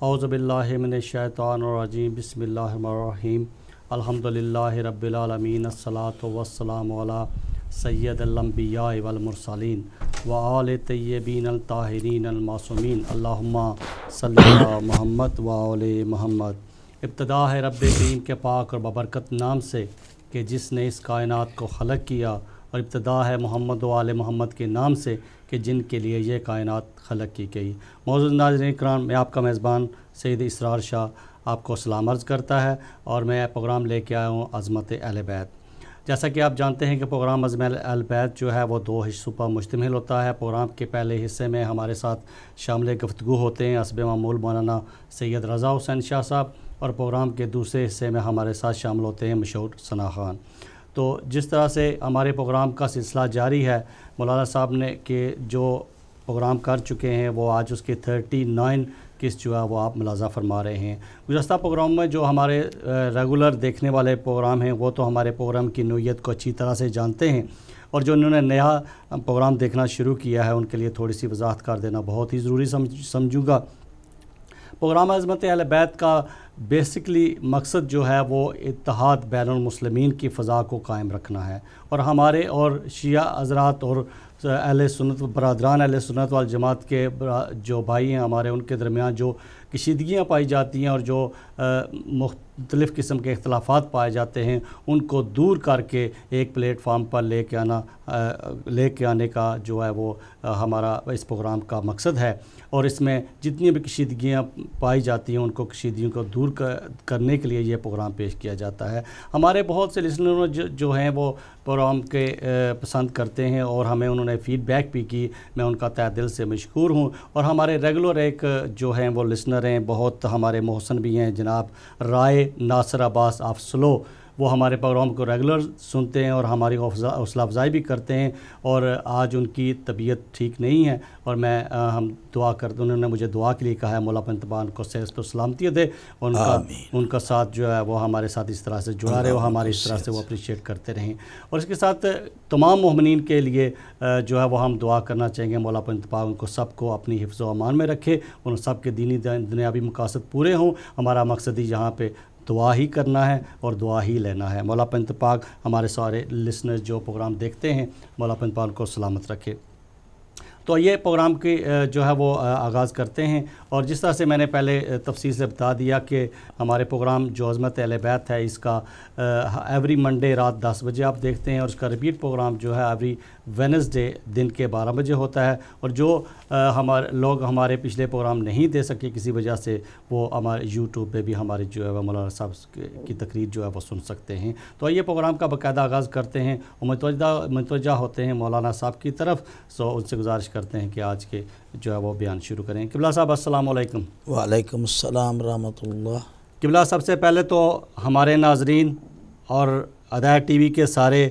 اعوذ باللہ من الشیطان الرجیم بسم اللہ الرحمن الرحیم الحمدللہ رب العالمین الصلاۃ والسلام علی سید الانبیاء والمرسلین وآل طیبین الطاہرین المعصومین اللہم صلی علی محمد وآل محمد۔ ابتدا ہے رب کریم کے پاک اور ببرکت نام سے کہ جس نے اس کائنات کو خلق کیا، اور ابتدا ہے محمد و آل محمد کے نام سے کہ جن کے لیے یہ کائنات خلق کی گئی۔ معزز ناظرین کرام، میں آپ کا میزبان سید اسرار شاہ آپ کو سلام عرض کرتا ہے، اور میں پروگرام لے کے آیا ہوں عظمت اہل بیت۔ جیسا کہ آپ جانتے ہیں کہ پروگرام عظمت اہل بیت جو ہے وہ 2 حصوں پر مشتمل ہوتا ہے۔ پروگرام کے پہلے حصے میں ہمارے ساتھ شامل گفتگو ہوتے ہیں حسب معمول مولانا سید رضا حسین شاہ صاحب، اور پروگرام کے دوسرے حصے میں ہمارے ساتھ شامل ہوتے ہیں مشہور ثناء خان۔ تو جس طرح سے ہمارے پروگرام کا سلسلہ جاری ہے، مولانا صاحب نے کہ جو پروگرام کر چکے ہیں وہ آج اس کی 39 قسط جو ہے وہ آپ ملاحظہ فرما رہے ہیں۔ گزشتہ پروگرام میں جو ہمارے ریگولر دیکھنے والے پروگرام ہیں وہ تو ہمارے پروگرام کی نوعیت کو اچھی طرح سے جانتے ہیں، اور جو انہوں نے نیا پروگرام دیکھنا شروع کیا ہے ان کے لیے تھوڑی سی وضاحت کر دینا بہت ہی ضروری سمجھوں گا۔ پروگرام عظمت اہل بیت کا بیسکلی مقصد جو ہے وہ اتحاد بین المسلمین کی فضا کو قائم رکھنا ہے، اور ہمارے اور شیعہ حضرات اور اہل سنت برادران اہل سنت والجماعت کے جو بھائی ہیں ہمارے، ان کے درمیان جو کشیدگیاں پائی جاتی ہیں اور جو مختلف قسم کے اختلافات پائے جاتے ہیں ان کو دور کر کے ایک پلیٹ فارم پر لے کے آنے کا جو ہے وہ ہمارا اس پروگرام کا مقصد ہے، اور اس میں جتنی بھی کشیدگیاں پائی جاتی ہیں ان کو کشیدگیوں کو دور کرنے کے لیے یہ پروگرام پیش کیا جاتا ہے۔ ہمارے بہت سے لسنر جو ہیں وہ پروگرام کے پسند کرتے ہیں، اور ہمیں انہوں نے فیڈ بیک بھی کی، میں ان کا تہہ دل سے مشکور ہوں۔ اور ہمارے ریگولر ایک جو ہیں وہ لسنر ہیں، بہت ہمارے محسن بھی ہیں، جناب رائے ناصر عباس آف سلو، وہ ہمارے پروگرام کو ریگولر سنتے ہیں اور ہماری حوصلہ افزائی بھی کرتے ہیں، اور آج ان کی طبیعت ٹھیک نہیں ہے، اور ہم دعا کرتے، انہوں نے مجھے دعا کے لیے کہا ہے مولا پنتبان کو صحت و سلامتی دے، ان کا ساتھ جو ہے وہ ہمارے ساتھ اس طرح سے جڑا رہے، وہ ہماری اس طرح سے وہ اپریشیٹ کرتے رہیں، اور اس کے ساتھ تمام مومنین کے لیے جو ہے وہ ہم دعا کرنا چاہیں گے مولا پنتبان ان کو سب کو اپنی حفظ و امان میں رکھے، ان سب کے دینی دنیاوی مقاصد پورے ہوں۔ ہمارا مقصد ہی یہاں پہ دعا ہی کرنا ہے اور دعا ہی لینا ہے۔ مولا پنت پاک ہمارے سارے لسنر جو پروگرام دیکھتے ہیں مولا پنت پاک کو سلامت رکھے۔ تو یہ پروگرام کی جو ہے وہ آغاز کرتے ہیں، اور جس طرح سے میں نے پہلے تفصیل سے بتا دیا کہ ہمارے پروگرام جو عظمت اہل بیت ہے اس کا ایوری منڈے رات 10 بجے آپ دیکھتے ہیں، اور اس کا ریپیٹ پروگرام جو ہے ایوری وینسڈے دن کے 12 بجے ہوتا ہے، اور جو ہمارے پچھلے پروگرام نہیں دے سکے کسی وجہ سے، وہ ہمارے یوٹیوب پہ بھی ہمارے جو ہے وہ مولانا صاحب کی تقریر جو ہے وہ سن سکتے ہیں۔ تو یہ پروگرام کا باقاعدہ آغاز کرتے ہیں، اور متوجہ ہوتے ہیں مولانا صاحب کی طرف، سو ان سے گزارش کرتے ہیں کہ آج کے جو ہے وہ بیان شروع کریں۔ قبلہ صاحب السلام علیکم۔ وعلیکم السلام ورحمۃ اللہ۔ قبلہ، سب سے پہلے تو ہمارے ناظرین اور ہدایت ٹی وی کے سارے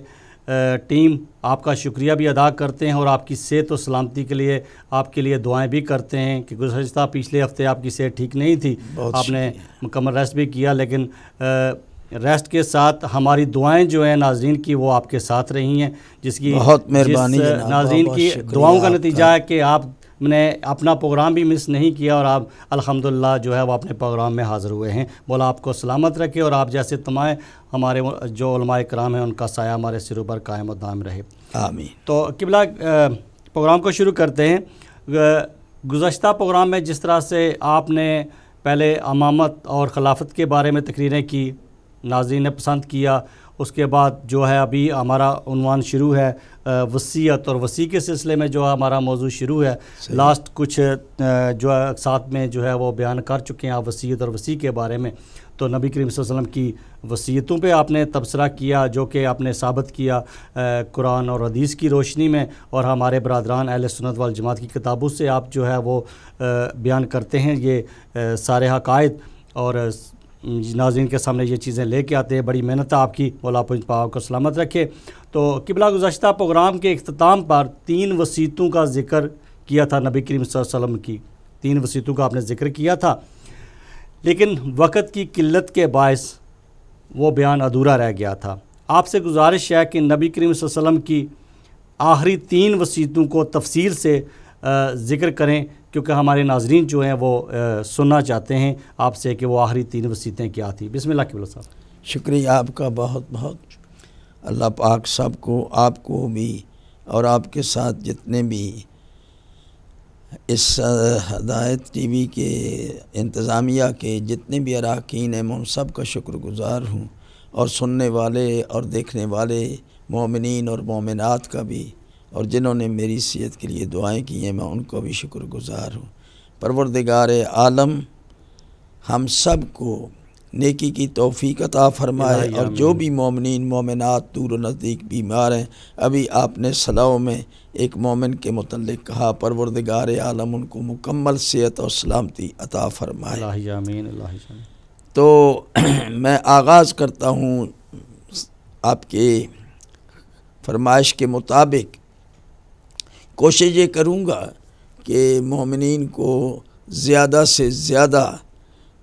ٹیم آپ کا شکریہ بھی ادا کرتے ہیں، اور آپ کی صحت و سلامتی کے لیے آپ کے لیے دعائیں بھی کرتے ہیں کہ گزشتہ پچھلے ہفتے آپ کی صحت ٹھیک نہیں تھی، آپ نے مکمل ریسٹ بھی کیا، لیکن ریسٹ کے ساتھ ہماری دعائیں جو ہیں ناظرین کی وہ آپ کے ساتھ رہی ہیں، جس کی بہت مہربانی ناظرین کی دعاؤں کا نتیجہ ہے کہ آپ نے اپنا پروگرام بھی مس نہیں کیا، اور آپ الحمدللہ جو ہے وہ اپنے پروگرام میں حاضر ہوئے ہیں۔ مولا آپ کو سلامت رکھے، اور آپ جیسے تمام ہمارے جو علماء کرام ہیں ان کا سایہ ہمارے سروں پر قائم و دائم رہے، آمین۔ تو قبلہ پروگرام کو شروع کرتے ہیں۔ گزشتہ پروگرام میں جس طرح سے آپ نے پہلے امامت اور خلافت کے بارے میں تقریریں کی، ناظرین نے پسند کیا، اس کے بعد جو ہے ابھی ہمارا عنوان شروع ہے وصیت، اور وصی کے سلسلے میں جو ہمارا موضوع شروع ہے، لاسٹ کچھ جو ساتھ میں جو ہے وہ بیان کر چکے ہیں آپ وصیت اور وصی کے بارے میں۔ تو نبی کریم صلی اللہ علیہ وسلم کی وصیتوں پہ آپ نے تبصرہ کیا، جو کہ آپ نے ثابت کیا قرآن اور حدیث کی روشنی میں، اور ہمارے برادران اہل سنت والجماعت کی کتابوں سے آپ جو ہے وہ بیان کرتے ہیں یہ سارے حقائق، اور ناظرین کے سامنے یہ چیزیں لے کے آتے ہیں۔ بڑی محنت آپ کی، مولا پاک کو سلامت رکھے۔ تو قبلہ گزشتہ پروگرام کے اختتام پر 3 وصیتوں کا ذکر کیا تھا، نبی کریم صلی اللہ علیہ وسلم کی 3 وصیتوں کا آپ نے ذکر کیا تھا، لیکن وقت کی قلت کے باعث وہ بیان ادھورا رہ گیا تھا۔ آپ سے گزارش ہے کہ نبی کریم صلی اللہ علیہ وسلم کی آخری 3 وصیتوں کو تفصیل سے ذکر کریں، کیونکہ ہمارے ناظرین جو ہیں وہ سننا چاہتے ہیں آپ سے کہ وہ آخری 3 وصیتیں کیا تھیں۔ بسم اللہ قبلہ صاحب۔ شکریہ آپ کا بہت بہت۔ اللہ پاک سب کو، آپ کو بھی اور آپ کے ساتھ جتنے بھی اس ہدایت ٹی وی کے انتظامیہ کے جتنے بھی اراکین ہیں، میں ان سب کا شکر گزار ہوں، اور سننے والے اور دیکھنے والے مومنین اور مومنات کا بھی، اور جنہوں نے میری صحت کے لیے دعائیں کی ہیں میں ان کو بھی شکر گزار ہوں۔ پروردگار عالم ہم سب کو نیکی کی توفیق عطا فرمائے، اور جو بھی مومنین مومنات دور و نزدیک بیمار ہیں، ابھی آپ نے صلاح میں ایک مومن کے متعلق کہا، پروردگار عالم ان کو مکمل صحت اور سلامتی عطا فرمائے۔ اللہ آمین، اللہ آمین۔ تو میں آغاز کرتا ہوں آپ کے فرمائش کے مطابق۔ کوشش یہ کروں گا کہ مومنین کو زیادہ سے زیادہ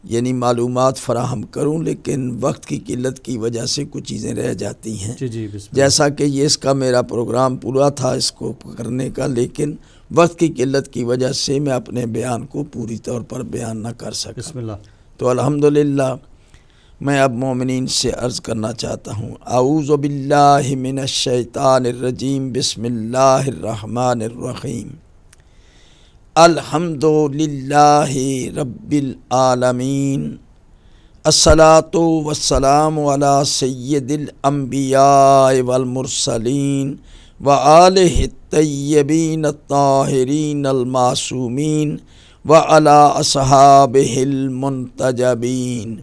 یعنی معلومات فراہم کروں، لیکن وقت کی قلت کی وجہ سے کچھ چیزیں رہ جاتی ہیں، جی بسم اللہ۔ جیسا کہ یہ اس کا میرا پروگرام پورا تھا اس کو کرنے کا، لیکن وقت کی قلت کی وجہ سے میں اپنے بیان کو پوری طور پر بیان نہ کر سکا۔ بسم اللہ۔ تو الحمدللہ میں اب مومنین سے عرض کرنا چاہتا ہوں، اعوذ باللہ من الشیطان الرجیم، بسم اللہ الرحمن الرحیم، الحمد للہ رب العالمین، الصلاۃ والسلام علی سید الانبیاء والمرسلین وآلہ الطیبین الطاہرین المعصومین وعلی اصحابہ المنتجبین،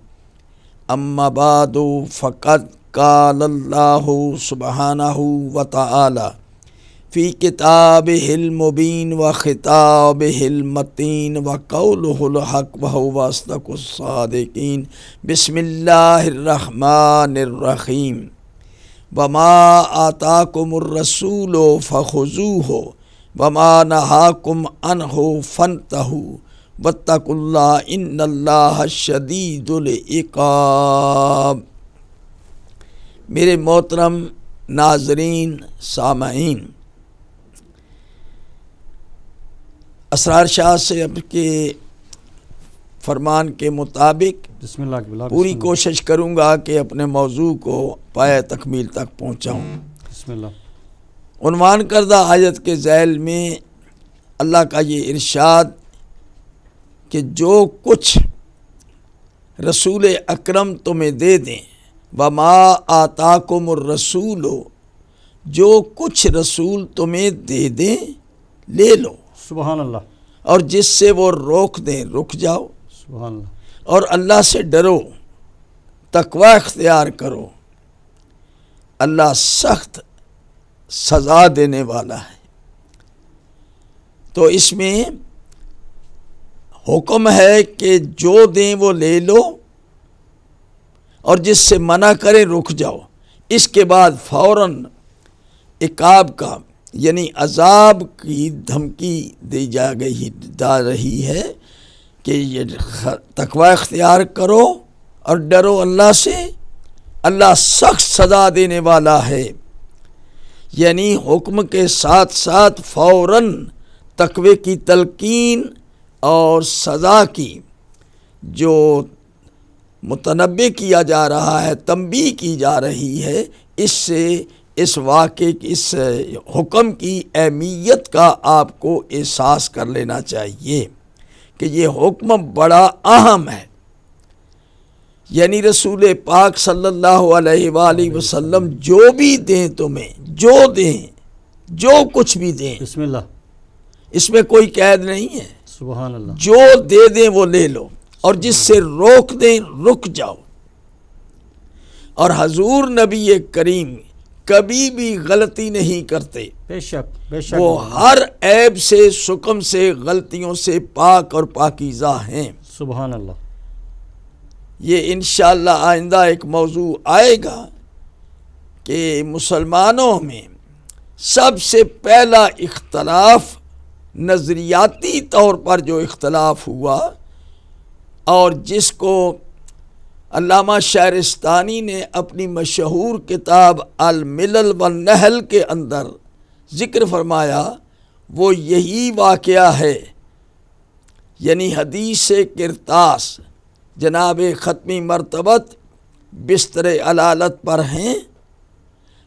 اما بعد فقد قال اللہ سبحانہ وتعالی فی کتابہ المبین و خطابہ المتین و قولہ الحق وہو اصدق الصادقین، بسم اللہ الرحمن الرحیم، وما آتاکم الرسول فخذوہ وما نہاکم عنہ فانتہوا واتقوا اللہ ان اللہ شدید العقاب۔ میرے محترم ناظرین سامعین، اسرار شاہ صاحب کے فرمان کے مطابق بسم اللہ قبلہ۔ پوری کوشش کروں گا کہ اپنے موضوع کو پایہ تکمیل تک پہنچاؤں۔ بسم اللہ۔ عنوان کردہ آیت کے ذیل میں اللہ کا یہ ارشاد کہ جو کچھ رسول اکرم تمہیں دے دیں، وما آتاکم الرسول، جو کچھ رسول تمہیں دے دیں لے لو، سبحان اللہ۔ اور جس سے وہ روک دیں رک جاؤ، سبحان اللہ۔ اور اللہ سے ڈرو، تقوی اختیار کرو، اللہ سخت سزا دینے والا ہے۔ تو اس میں حکم ہے کہ جو دیں وہ لے لو، اور جس سے منع کریں رک جاؤ۔ اس کے بعد فوراً عقاب کا یعنی عذاب کی دھمکی دی جا رہی ہے کہ یہ تقوی اختیار کرو اور ڈرو اللہ سے، اللہ سخت سزا دینے والا ہے۔ یعنی حکم کے ساتھ ساتھ فوراً تقوی کی تلقین اور سزا کی جو متنبع کیا جا رہا ہے، تنبیہ کی جا رہی ہے، اس سے اس واقعے کی، اس حکم کی اہمیت کا آپ کو احساس کر لینا چاہیے کہ یہ حکم بڑا اہم ہے۔ یعنی رسول پاک صلی اللہ علیہ وآلہ وسلم جو بھی دیں تمہیں، جو دیں، جو کچھ بھی دیں، بسم اللہ۔ اس میں کوئی قید نہیں ہے، سبحان اللہ۔ جو دے دیں وہ لے لو، اور جس سے روک دیں رک جاؤ۔ اور حضور نبی کریم کبھی بھی غلطی نہیں کرتے، بے شک بے شک، وہ ہر عیب سے، شکم سے، غلطیوں سے پاک اور پاکیزہ ہیں۔ سبحان اللہ۔ یہ انشاءاللہ آئندہ ایک موضوع آئے گا کہ مسلمانوں میں سب سے پہلا اختلاف نظریاتی طور پر جو اختلاف ہوا، اور جس کو علامہ شہرستانی نے اپنی مشہور کتاب الملل والنحل کے اندر ذکر فرمایا، وہ یہی واقعہ ہے، یعنی حدیث کرتاس جناب ختمی مرتبت بستر علالت پر ہیں،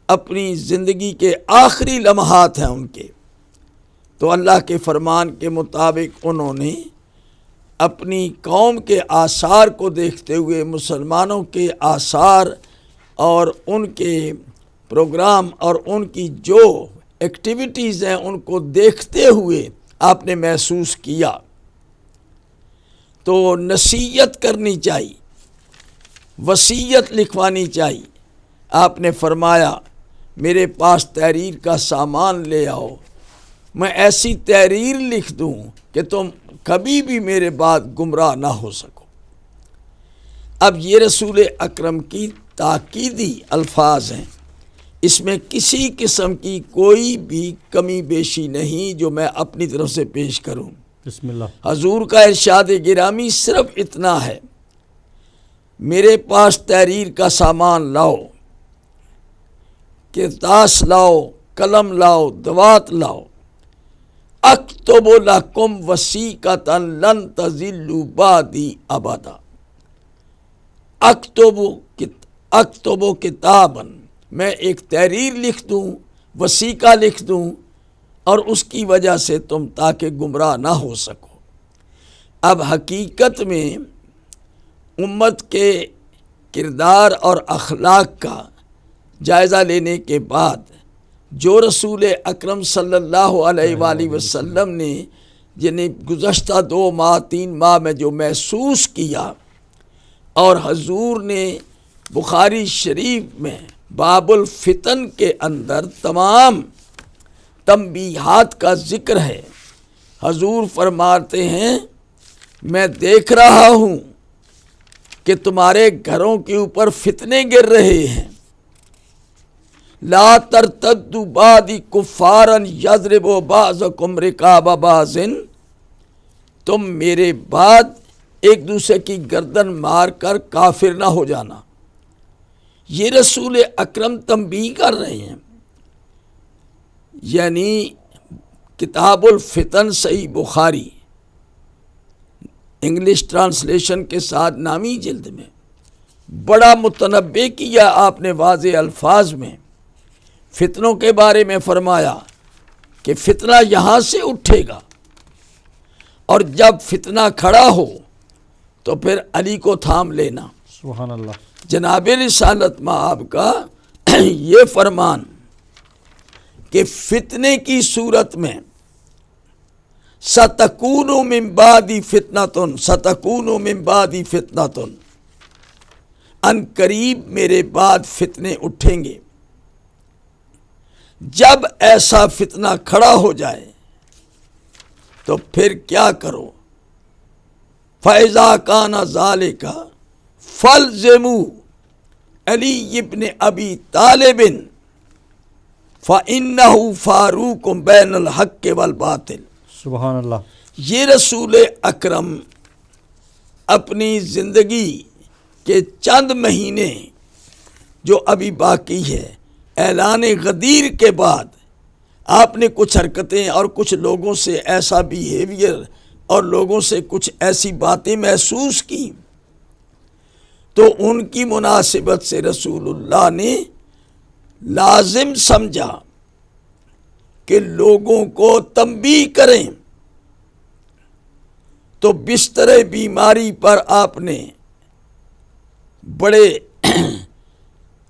اپنی زندگی کے آخری لمحات ہیں ان کے، تو اللہ کے فرمان کے مطابق انہوں نے اپنی قوم کے آثار کو دیکھتے ہوئے، مسلمانوں کے آثار اور ان کے پروگرام اور ان کی جو ایکٹیویٹیز ہیں ان کو دیکھتے ہوئے آپ نے محسوس کیا تو نصیحت کرنی چاہیے، وصیت لکھوانی چاہیے۔ آپ نے فرمایا میرے پاس تحریر کا سامان لے آؤ، میں ایسی تحریر لکھ دوں کہ تم کبھی بھی میرے بعد گمراہ نہ ہو سکو۔ اب یہ رسول اکرم کی تاکیدی الفاظ ہیں، اس میں کسی قسم کی کوئی بھی کمی بیشی نہیں جو میں اپنی طرف سے پیش کروں۔ بسم اللہ۔ حضور کا ارشاد گرامی صرف اتنا ہے، میرے پاس تحریر کا سامان لاؤ، کرتاس لاؤ، قلم لاؤ، دوات لاؤ، اکتب لکم وثیقۃ لن تضلوا بعدی ابدا، اکتب کتابا، میں ایک تحریر لکھ دوں، وثیقہ لکھ دوں، اور اس کی وجہ سے تم تاکہ گمراہ نہ ہو سکو۔ اب حقیقت میں امت کے کردار اور اخلاق کا جائزہ لینے کے بعد جو رسول اکرم صلی اللہ علیہ وآلہ وسلم نے یعنی گزشتہ 2 ماہ 3 ماہ میں جو محسوس کیا، اور حضور نے بخاری شریف میں باب الفتن کے اندر تمام تنبیہات کا ذکر ہے۔ حضور فرماتے ہیں میں دیکھ رہا ہوں کہ تمہارے گھروں کے اوپر فتنے گر رہے ہیں، لا ترتدوا بعدی کفارا یضرب بعضکم رقاب بعض، تم میرے بعد ایک دوسرے کی گردن مار کر کافر نہ ہو جانا۔ یہ رسول اکرم تنبیہ کر رہے ہیں، یعنی کتاب الفتن صحیح بخاری انگلش ٹرانسلیشن کے ساتھ نامی جلد میں بڑا متنبع کیا آپ نے واضح الفاظ میں، فتنوں کے بارے میں فرمایا کہ فتنہ یہاں سے اٹھے گا، اور جب فتنہ کھڑا ہو تو پھر علی کو تھام لینا۔ سبحان اللہ۔ جناب رسالت مآب کا یہ فرمان کہ فتنے کی صورت میں سَتَكُونُ مِن بَعْدِ فِتْنَةٌ سَتَكُونُ مِن بَعْدِ فِتْنَةٌ، ان قریب میرے بعد فتنے اٹھیں گے۔ جب ایسا فتنہ کھڑا ہو جائے تو پھر کیا کرو؟ فَإِذَا كَانَ ذَلِكَ فَالْزِمُوا علی ابن ابی طالب فَإِنَّهُ فَارُوقٌ بَيْنَ الْحَقِّ وَالْبَاطِلِ۔ سبحان اللہ۔ یہ رسول اکرم اپنی زندگی کے چند مہینے جو ابھی باقی ہے، اعلان غدیر کے بعد آپ نے کچھ حرکتیں اور کچھ لوگوں سے ایسا بیہیویئر اور لوگوں سے کچھ ایسی باتیں محسوس کی، تو ان کی مناسبت سے رسول اللہ نے لازم سمجھا کہ لوگوں کو تنبیہ کریں، تو بستر بیماری پر آپ نے بڑے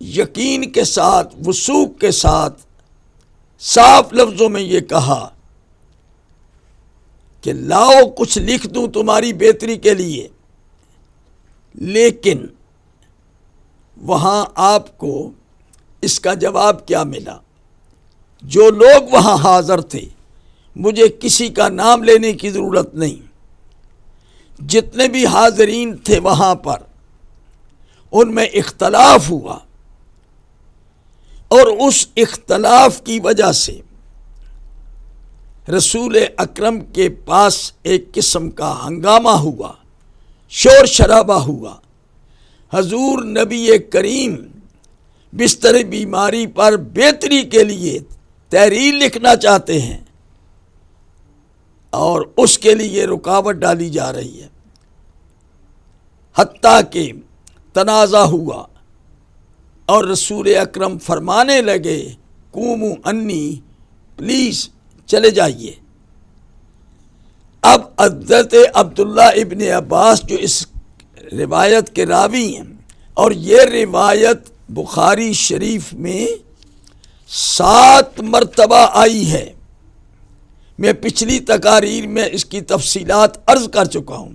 یقین کے ساتھ، وثوق کے ساتھ صاف لفظوں میں یہ کہا کہ لاؤ کچھ لکھ دوں تمہاری بہتری کے لیے، لیکن وہاں آپ کو اس کا جواب کیا ملا؟ جو لوگ وہاں حاضر تھے، مجھے کسی کا نام لینے کی ضرورت نہیں، جتنے بھی حاضرین تھے وہاں پر ان میں اختلاف ہوا، اور اس اختلاف کی وجہ سے رسول اکرم کے پاس ایک قسم کا ہنگامہ ہوا، شور شرابہ ہوا۔ حضور نبی کریم بستر بیماری پر بہتری کے لیے تحریر لکھنا چاہتے ہیں، اور اس کے لیے رکاوٹ ڈالی جا رہی ہے، حتیٰ کہ تنازع ہوا اور رسول اکرم فرمانے لگے قوموا انی، پلیز چلے جائیے۔ اب حضرت عبداللہ ابن عباس جو اس روایت کے راوی ہیں، اور یہ روایت بخاری شریف میں 7 مرتبہ آئی ہے، میں پچھلی تقاریر میں اس کی تفصیلات عرض کر چکا ہوں۔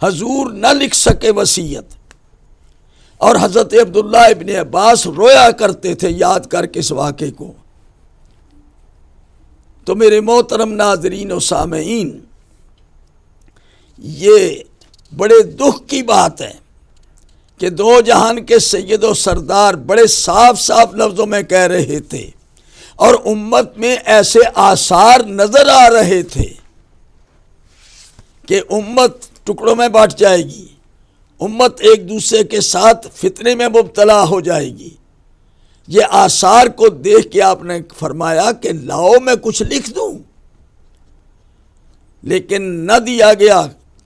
حضور نہ لکھ سکے وصیت، اور حضرت عبداللہ ابن عباس رویا کرتے تھے یاد کر کے اس واقعے کو۔ تو میرے محترم ناظرین و سامعین، یہ بڑے دکھ کی بات ہے کہ دو جہان کے سید و سردار بڑے صاف صاف لفظوں میں کہہ رہے تھے، اور امت میں ایسے آثار نظر آ رہے تھے کہ امت ٹکڑوں میں بٹ جائے گی، امت ایک دوسرے کے ساتھ فتنے میں مبتلا ہو جائے گی۔ یہ آثار کو دیکھ کے آپ نے فرمایا کہ لاؤ میں کچھ لکھ دوں، لیکن نہ دیا گیا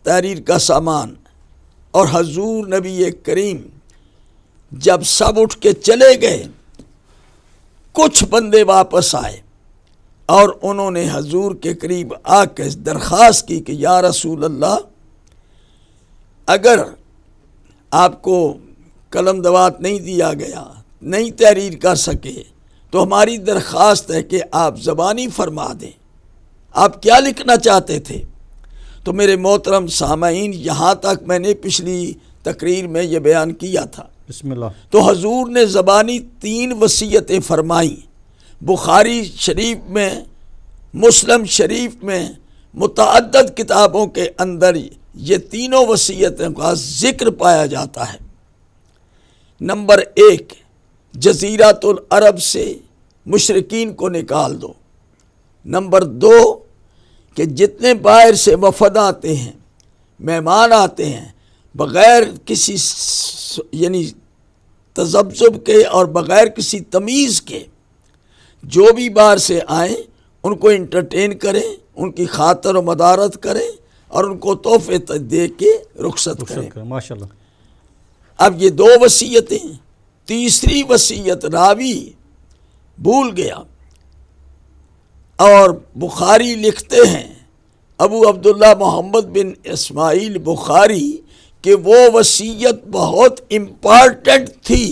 تحریر کا سامان۔ اور حضور نبی کریم جب سب اٹھ کے چلے گئے، کچھ بندے واپس آئے اور انہوں نے حضور کے قریب آ کے درخواست کی کہ یا رسول اللہ، اگر آپ کو قلم دوات نہیں دیا گیا، نہیں تحریر کر سکے، تو ہماری درخواست ہے کہ آپ زبانی فرما دیں، آپ کیا لکھنا چاہتے تھے؟ تو میرے محترم سامعین، یہاں تک میں نے پچھلی تقریر میں یہ بیان کیا تھا۔ بسم اللہ۔ تو حضور نے زبانی 3 وصیتیں فرمائیں، بخاری شریف میں، مسلم شریف میں، متعدد کتابوں کے اندر یہ تینوں وصیتوں کا ذکر پایا جاتا ہے۔ نمبر 1، جزیرۃ العرب سے مشرکین کو نکال دو۔ نمبر 2، کہ جتنے باہر سے وفد آتے ہیں، مہمان آتے ہیں، بغیر کسی یعنی تذبذب کے اور بغیر کسی تمیز کے، جو بھی باہر سے آئیں ان کو انٹرٹین کریں، ان کی خاطر و مدارت کریں، اور ان کو تحفے دے کے رخصت کریں۔ ماشاءاللہ۔ اب یہ 2 وصیتیں، تیسری وصیت راوی بھول گیا، اور بخاری لکھتے ہیں ابو عبداللہ محمد بن اسماعیل بخاری کہ وہ وصیت بہت امپارٹنٹ تھی،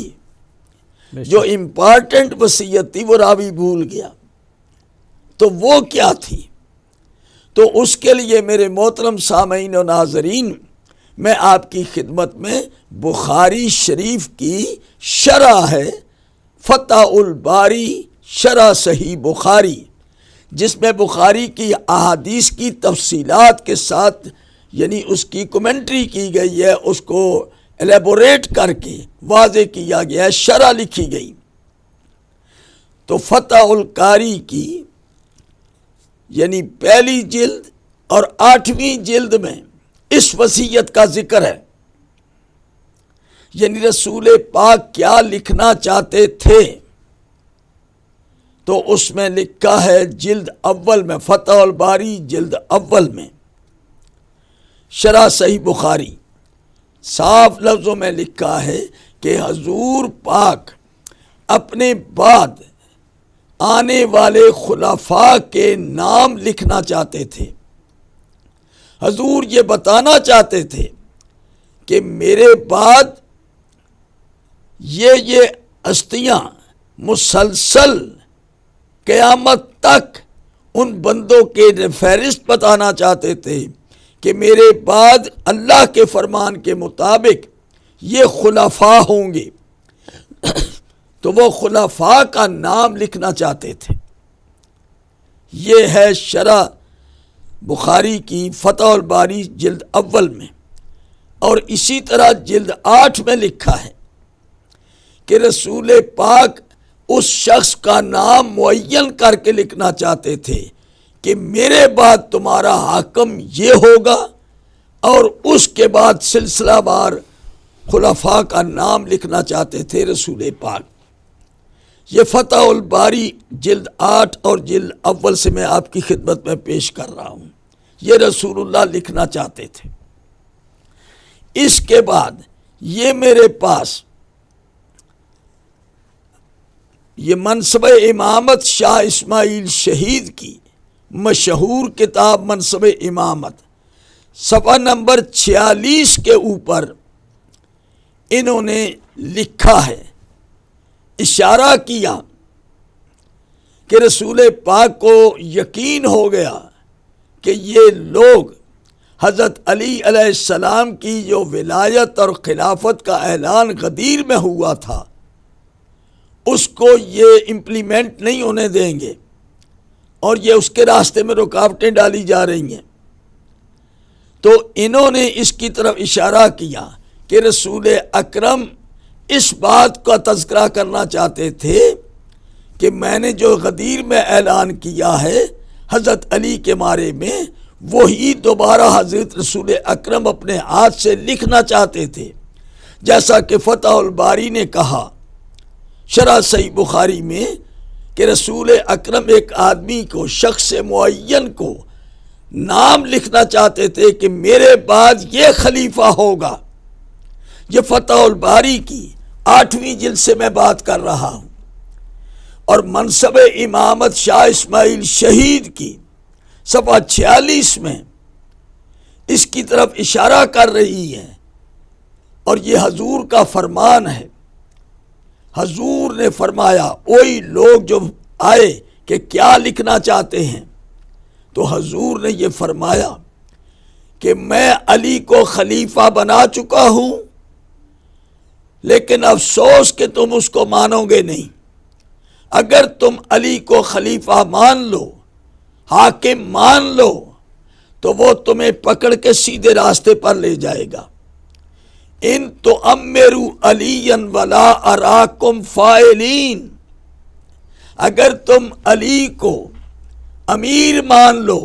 جو امپارٹنٹ وصیت تھی وہ راوی بھول گیا۔ تو وہ کیا تھی؟ تو اس کے لیے میرے محترم سامعین و ناظرین، میں آپ کی خدمت میں بخاری شریف کی شرح ہے، فتح الباری شرح صحیح بخاری، جس میں بخاری کی احادیث کی تفصیلات کے ساتھ یعنی اس کی کمنٹری کی گئی ہے، اس کو ایلیبوریٹ کر کے واضح کیا گیا ہے، شرح لکھی گئی۔ تو فتح القاری کی یعنی پہلی جلد اور 8ویں جلد میں اس وصیت کا ذکر ہے، یعنی رسول پاک کیا لکھنا چاہتے تھے۔ تو اس میں لکھا ہے جلد اول میں، فتح الباری جلد اول میں شرح صحیح بخاری، صاف لفظوں میں لکھا ہے کہ حضور پاک اپنے بعد آنے والے خلفاء کے نام لکھنا چاہتے تھے۔ حضور یہ بتانا چاہتے تھے کہ میرے بعد یہ ہستیاں مسلسل قیامت تک ان بندوں کے فہرست بتانا چاہتے تھے کہ میرے بعد اللہ کے فرمان کے مطابق یہ خلفاء ہوں گے۔ تو وہ خلفاء کا نام لکھنا چاہتے تھے۔ یہ ہے شرح بخاری کی فتح الباری جلد اول میں، اور اسی طرح جلد 8 میں لکھا ہے کہ رسول پاک اس شخص کا نام معین کر کے لکھنا چاہتے تھے کہ میرے بعد تمہارا حاکم یہ ہوگا، اور اس کے بعد سلسلہ وار خلفاء کا نام لکھنا چاہتے تھے رسول پاک۔ یہ فتح الباری جلد 8 اور جلد اول سے میں آپ کی خدمت میں پیش کر رہا ہوں۔ یہ رسول اللہ لکھنا چاہتے تھے۔ اس کے بعد یہ میرے پاس یہ منصب امامت شاہ اسماعیل شہید کی مشہور کتاب منصب امامت، صفحہ نمبر 46 کے اوپر انہوں نے لکھا ہے، اشارہ کیا کہ رسول پاک کو یقین ہو گیا کہ یہ لوگ حضرت علی علیہ السلام کی جو ولایت اور خلافت کا اعلان غدیر میں ہوا تھا اس کو یہ امپلیمنٹ نہیں ہونے دیں گے، اور یہ اس کے راستے میں رکاوٹیں ڈالی جا رہی ہیں۔ تو انہوں نے اس کی طرف اشارہ کیا کہ رسول اکرم اس بات کا تذکرہ کرنا چاہتے تھے کہ میں نے جو غدیر میں اعلان کیا ہے حضرت علی کے بارے میں، وہی دوبارہ حضرت رسول اکرم اپنے ہاتھ سے لکھنا چاہتے تھے، جیسا کہ فتح الباری نے کہا شرح صحیح بخاری میں کہ رسول اکرم ایک آدمی کو، شخص معین کو نام لکھنا چاہتے تھے کہ میرے بعد یہ خلیفہ ہوگا۔ یہ فتح الباری کی 8ویں جلد سے میں بات کر رہا ہوں، اور منصب امامت شاہ اسماعیل شہید کی صفحہ 46 میں اس کی طرف اشارہ کر رہی ہے، اور یہ حضور کا فرمان ہے۔ حضور نے فرمایا، وہی لوگ جو آئے کہ کیا لکھنا چاہتے ہیں، تو حضور نے یہ فرمایا کہ میں علی کو خلیفہ بنا چکا ہوں، لیکن افسوس کہ تم اس کو مانو گے نہیں۔ اگر تم علی کو خلیفہ مان لو، حاکم مان لو، تو وہ تمہیں پکڑ کے سیدھے راستے پر لے جائے گا۔ ان تو امروا علی ولا اراکم فاعلین، اگر تم علی کو امیر مان لو،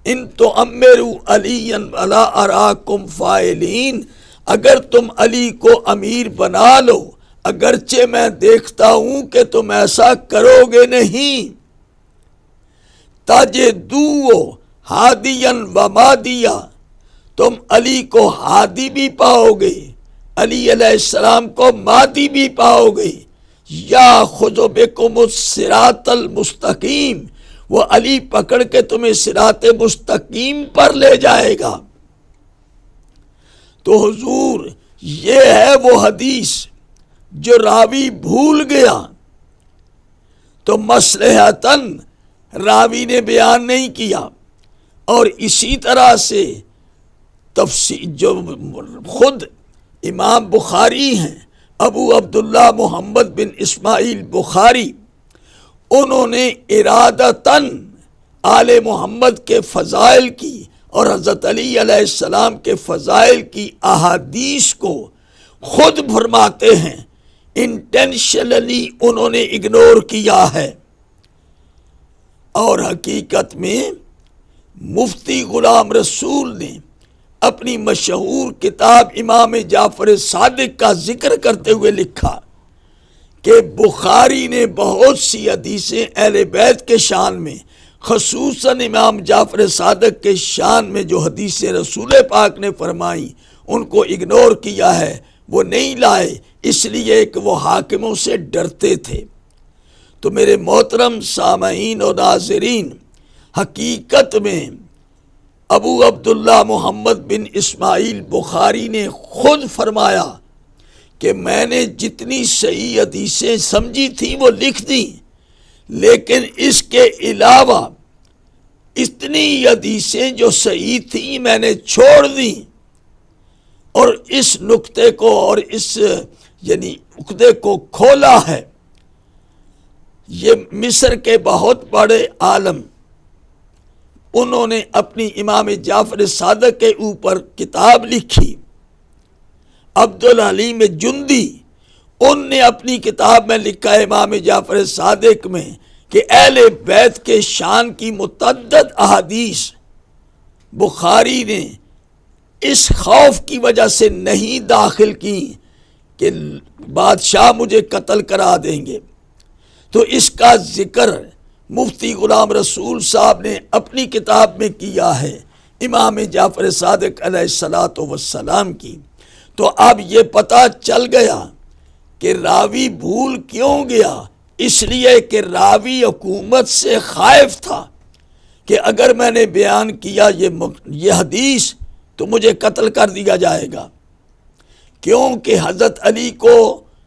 ان تو امروا علی ولا اراکم فاعلین، اگر تم علی کو امیر بنا لو اگرچہ میں دیکھتا ہوں کہ تم ایسا کرو گے نہیں، تجدوا ہادیا و مادیا، تم علی کو ہادی بھی پاؤ گے، علی علیہ السلام کو مادی بھی پاؤ گے۔ یا خذ بکم الصراط المستقیم، وہ علی پکڑ کے تمہیں صراط مستقیم پر لے جائے گا۔ تو حضور یہ ہے وہ حدیث جو راوی بھول گیا تو مصلحتاً راوی نے بیان نہیں کیا، اور اسی طرح سے تفسیر جو خود امام بخاری ہیں، ابو عبداللہ محمد بن اسماعیل بخاری، انہوں نے ارادتاً آل محمد کے فضائل کی اور حضرت علی علیہ السلام کے فضائل کی احادیث کو خود فرماتے ہیں انٹینشنلی انہوں نے اگنور کیا ہے۔ اور حقیقت میں مفتی غلام رسول نے اپنی مشہور کتاب امام جعفر صادق کا ذکر کرتے ہوئے لکھا کہ بخاری نے بہت سی حدیثیں اہل بیت کے شان میں، خصوصاً امام جعفر صادق کے شان میں جو حدیثیں رسول پاک نے فرمائی ان کو اگنور کیا ہے، وہ نہیں لائے، اس لیے کہ وہ حاکموں سے ڈرتے تھے۔ تو میرے محترم سامعین و ناظرین، حقیقت میں ابو عبداللہ محمد بن اسماعیل بخاری نے خود فرمایا کہ میں نے جتنی صحیح حدیثیں سمجھی تھیں وہ لکھ دیں، لیکن اس کے علاوہ اتنی حدیثیں جو صحیح تھیں میں نے چھوڑ دیں، اور اس نقطے کو اور اس عقدے کو کھولا ہے۔ یہ مصر کے بہت بڑے عالم، انہوں نے اپنی امام جعفر صادق کے اوپر کتاب لکھی، عبدالحلیم جندی، ان نے اپنی کتاب میں لکھا ہے امام جعفر صادق میں کہ اہل بیت کے شان کی متعدد احادیث بخاری نے اس خوف کی وجہ سے نہیں داخل کی کہ بادشاہ مجھے قتل کرا دیں گے۔ تو اس کا ذکر مفتی غلام رسول صاحب نے اپنی کتاب میں کیا ہے امام جعفر صادق علیہ الصلاۃ والسلام کی۔ تو اب یہ پتہ چل گیا کہ راوی بھول کیوں گیا، اس لیے کہ راوی حکومت سے خائف تھا کہ اگر میں نے بیان کیا یہ حدیث تو مجھے قتل کر دیا جائے گا، کیونکہ حضرت علی کو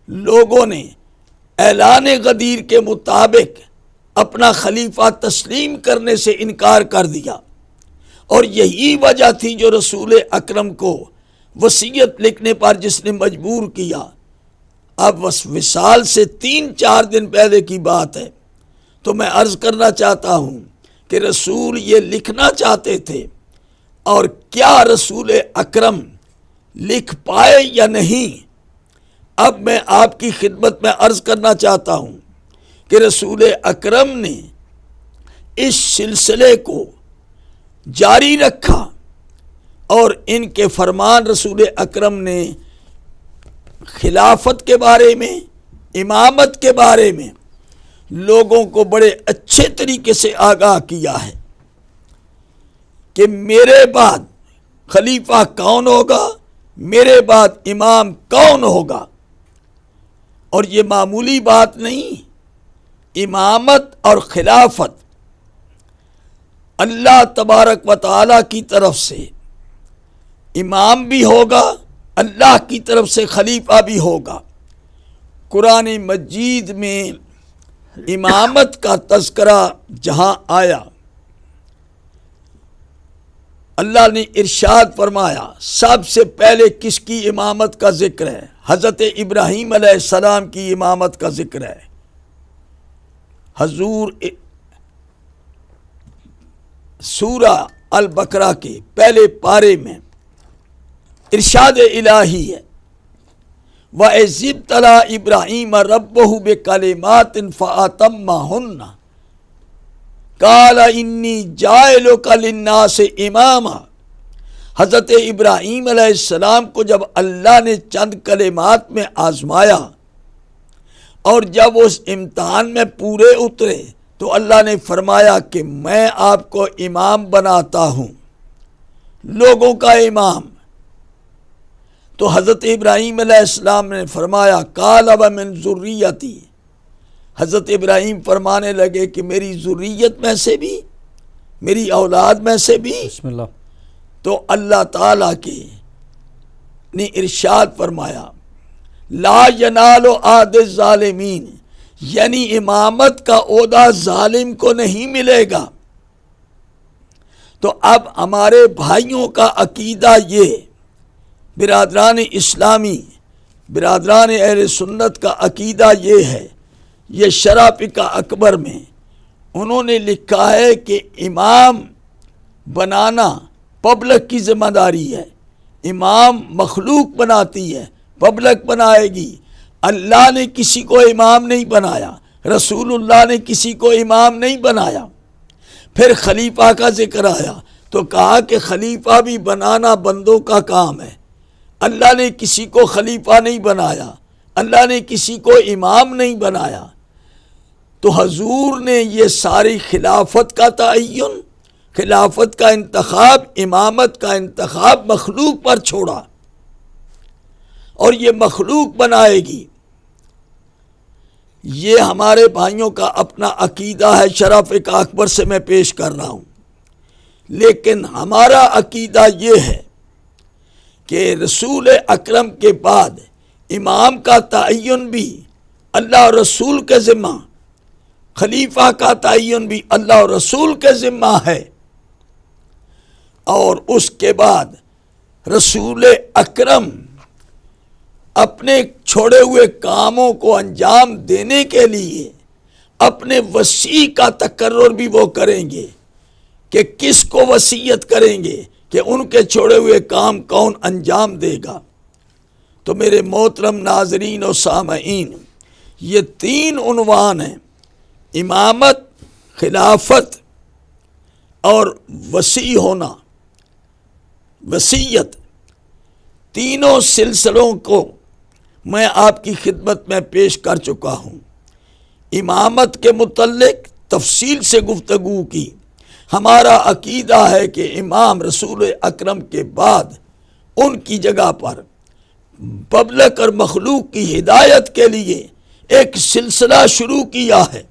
لوگوں نے اعلان غدیر کے مطابق اپنا خلیفہ تسلیم کرنے سے انکار کر دیا، اور یہی وجہ تھی جو رسول اکرم کو وصیت لکھنے پر جس نے مجبور کیا۔ اب وصال سے 3-4 دن پہلے کی بات ہے، تو میں عرض کرنا چاہتا ہوں کہ رسول یہ لکھنا چاہتے تھے، اور کیا رسول اکرم لکھ پائے یا نہیں۔ اب میں آپ کی خدمت میں عرض کرنا چاہتا ہوں کہ رسول اکرم نے اس سلسلے کو جاری رکھا، اور ان کے فرمان رسول اکرم نے خلافت کے بارے میں، امامت کے بارے میں لوگوں کو بڑے اچھے طریقے سے آگاہ کیا ہے کہ میرے بعد خلیفہ کون ہوگا، میرے بعد امام کون ہوگا۔ اور یہ معمولی بات نہیں، امامت اور خلافت اللہ تبارک و تعالیٰ کی طرف سے امام بھی ہوگا، اللہ کی طرف سے خلیفہ بھی ہوگا۔ قرآن مجید میں امامت کا تذکرہ جہاں آیا، اللہ نے ارشاد فرمایا سب سے پہلے کس کی امامت کا ذکر ہے؟ حضرت ابراہیم علیہ السلام کی امامت کا ذکر ہے۔ حضور سورہ البقرہ کے پہلے پارے میں ارشاد الہی ہے، وَإِذِ ابْتَلَىٰ إِبْرَاهِيمَ رَبُّهُ بِكَلِمَاتٍ فَأَتَمَّهُنَّ قَالَ إِنِّي جَاعِلُكَ لِلنَّاسِ إِمَامًا۔ حضرت ابراہیم علیہ السلام کو جب اللہ نے چند کلمات میں آزمایا، اور جب اس امتحان میں پورے اترے، تو اللہ نے فرمایا کہ میں آپ کو امام بناتا ہوں، لوگوں کا امام۔ تو حضرت ابراہیم علیہ السلام نے فرمایا قال ومن ذریتی، حضرت ابراہیم فرمانے لگے کہ میری ذریت میں سے بھی، میری اولاد میں سے بھی۔ بسم اللہ۔ تو اللہ تعالیٰ کے نے ارشاد فرمایا لا ینال عہد الظالمین، یعنی امامت کا عہدہ ظالم کو نہیں ملے گا۔ تو اب ہمارے بھائیوں کا عقیدہ یہ، برادران اسلامی، برادران اہل سنت کا عقیدہ یہ ہے، یہ شرح فقہ اکبر میں انہوں نے لکھا ہے کہ امام بنانا پبلک کی ذمہ داری ہے، امام مخلوق بناتی ہے، پبلک بنائے گی۔ اللہ نے کسی کو امام نہیں بنایا، رسول اللہ نے کسی کو امام نہیں بنایا۔ پھر خلیفہ کا ذکر آیا تو کہا کہ خلیفہ بھی بنانا بندوں کا کام ہے، اللہ نے کسی کو خلیفہ نہیں بنایا، اللہ نے کسی کو امام نہیں بنایا۔ تو حضور نے یہ ساری خلافت کا تعین، خلافت کا انتخاب، امامت کا انتخاب مخلوق پر چھوڑا، اور یہ مخلوق بنائے گی۔ یہ ہمارے بھائیوں کا اپنا عقیدہ ہے، شرح فقہ اکبر سے میں پیش کر رہا ہوں، لیکن ہمارا عقیدہ یہ ہے کہ رسول اکرم کے بعد امام کا تعین بھی اللہ اور رسول کے ذمہ، خلیفہ کا تعین بھی اللہ اور رسول کے ذمہ ہے، اور اس کے بعد رسول اکرم اپنے چھوڑے ہوئے کاموں کو انجام دینے کے لیے اپنے وصی کا تقرر بھی وہ کریں گے کہ کس کو وصیت کریں گے کہ ان کے چھوڑے ہوئے کام کون انجام دے گا۔ تو میرے محترم ناظرین و سامعین، یہ 3 عنوان ہیں، امامت، خلافت اور وصی ہونا، وصیت، تینوں سلسلوں کو میں آپ کی خدمت میں پیش کر چکا ہوں۔ امامت کے متعلق تفصیل سے گفتگو کی۔ ہمارا عقیدہ ہے کہ امام رسول اکرم کے بعد ان کی جگہ پر پبلک اور مخلوق کی ہدایت کے لیے ایک سلسلہ شروع کیا ہے،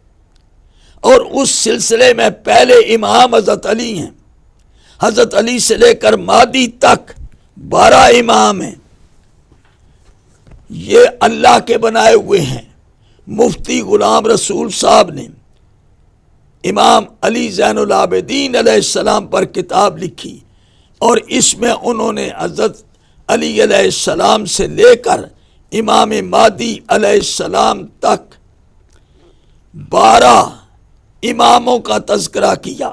اور اس سلسلے میں پہلے امام حضرت علی ہیں۔ حضرت علی سے لے کر مہدی تک 12 امام ہیں، یہ اللہ کے بنائے ہوئے ہیں۔ مفتی غلام رسول صاحب نے امام علی زین العابدین علیہ السلام پر کتاب لکھی، اور اس میں انہوں نے حضرت علی علیہ السلام سے لے کر امام مہدی علیہ السلام تک 12 اماموں کا تذکرہ کیا،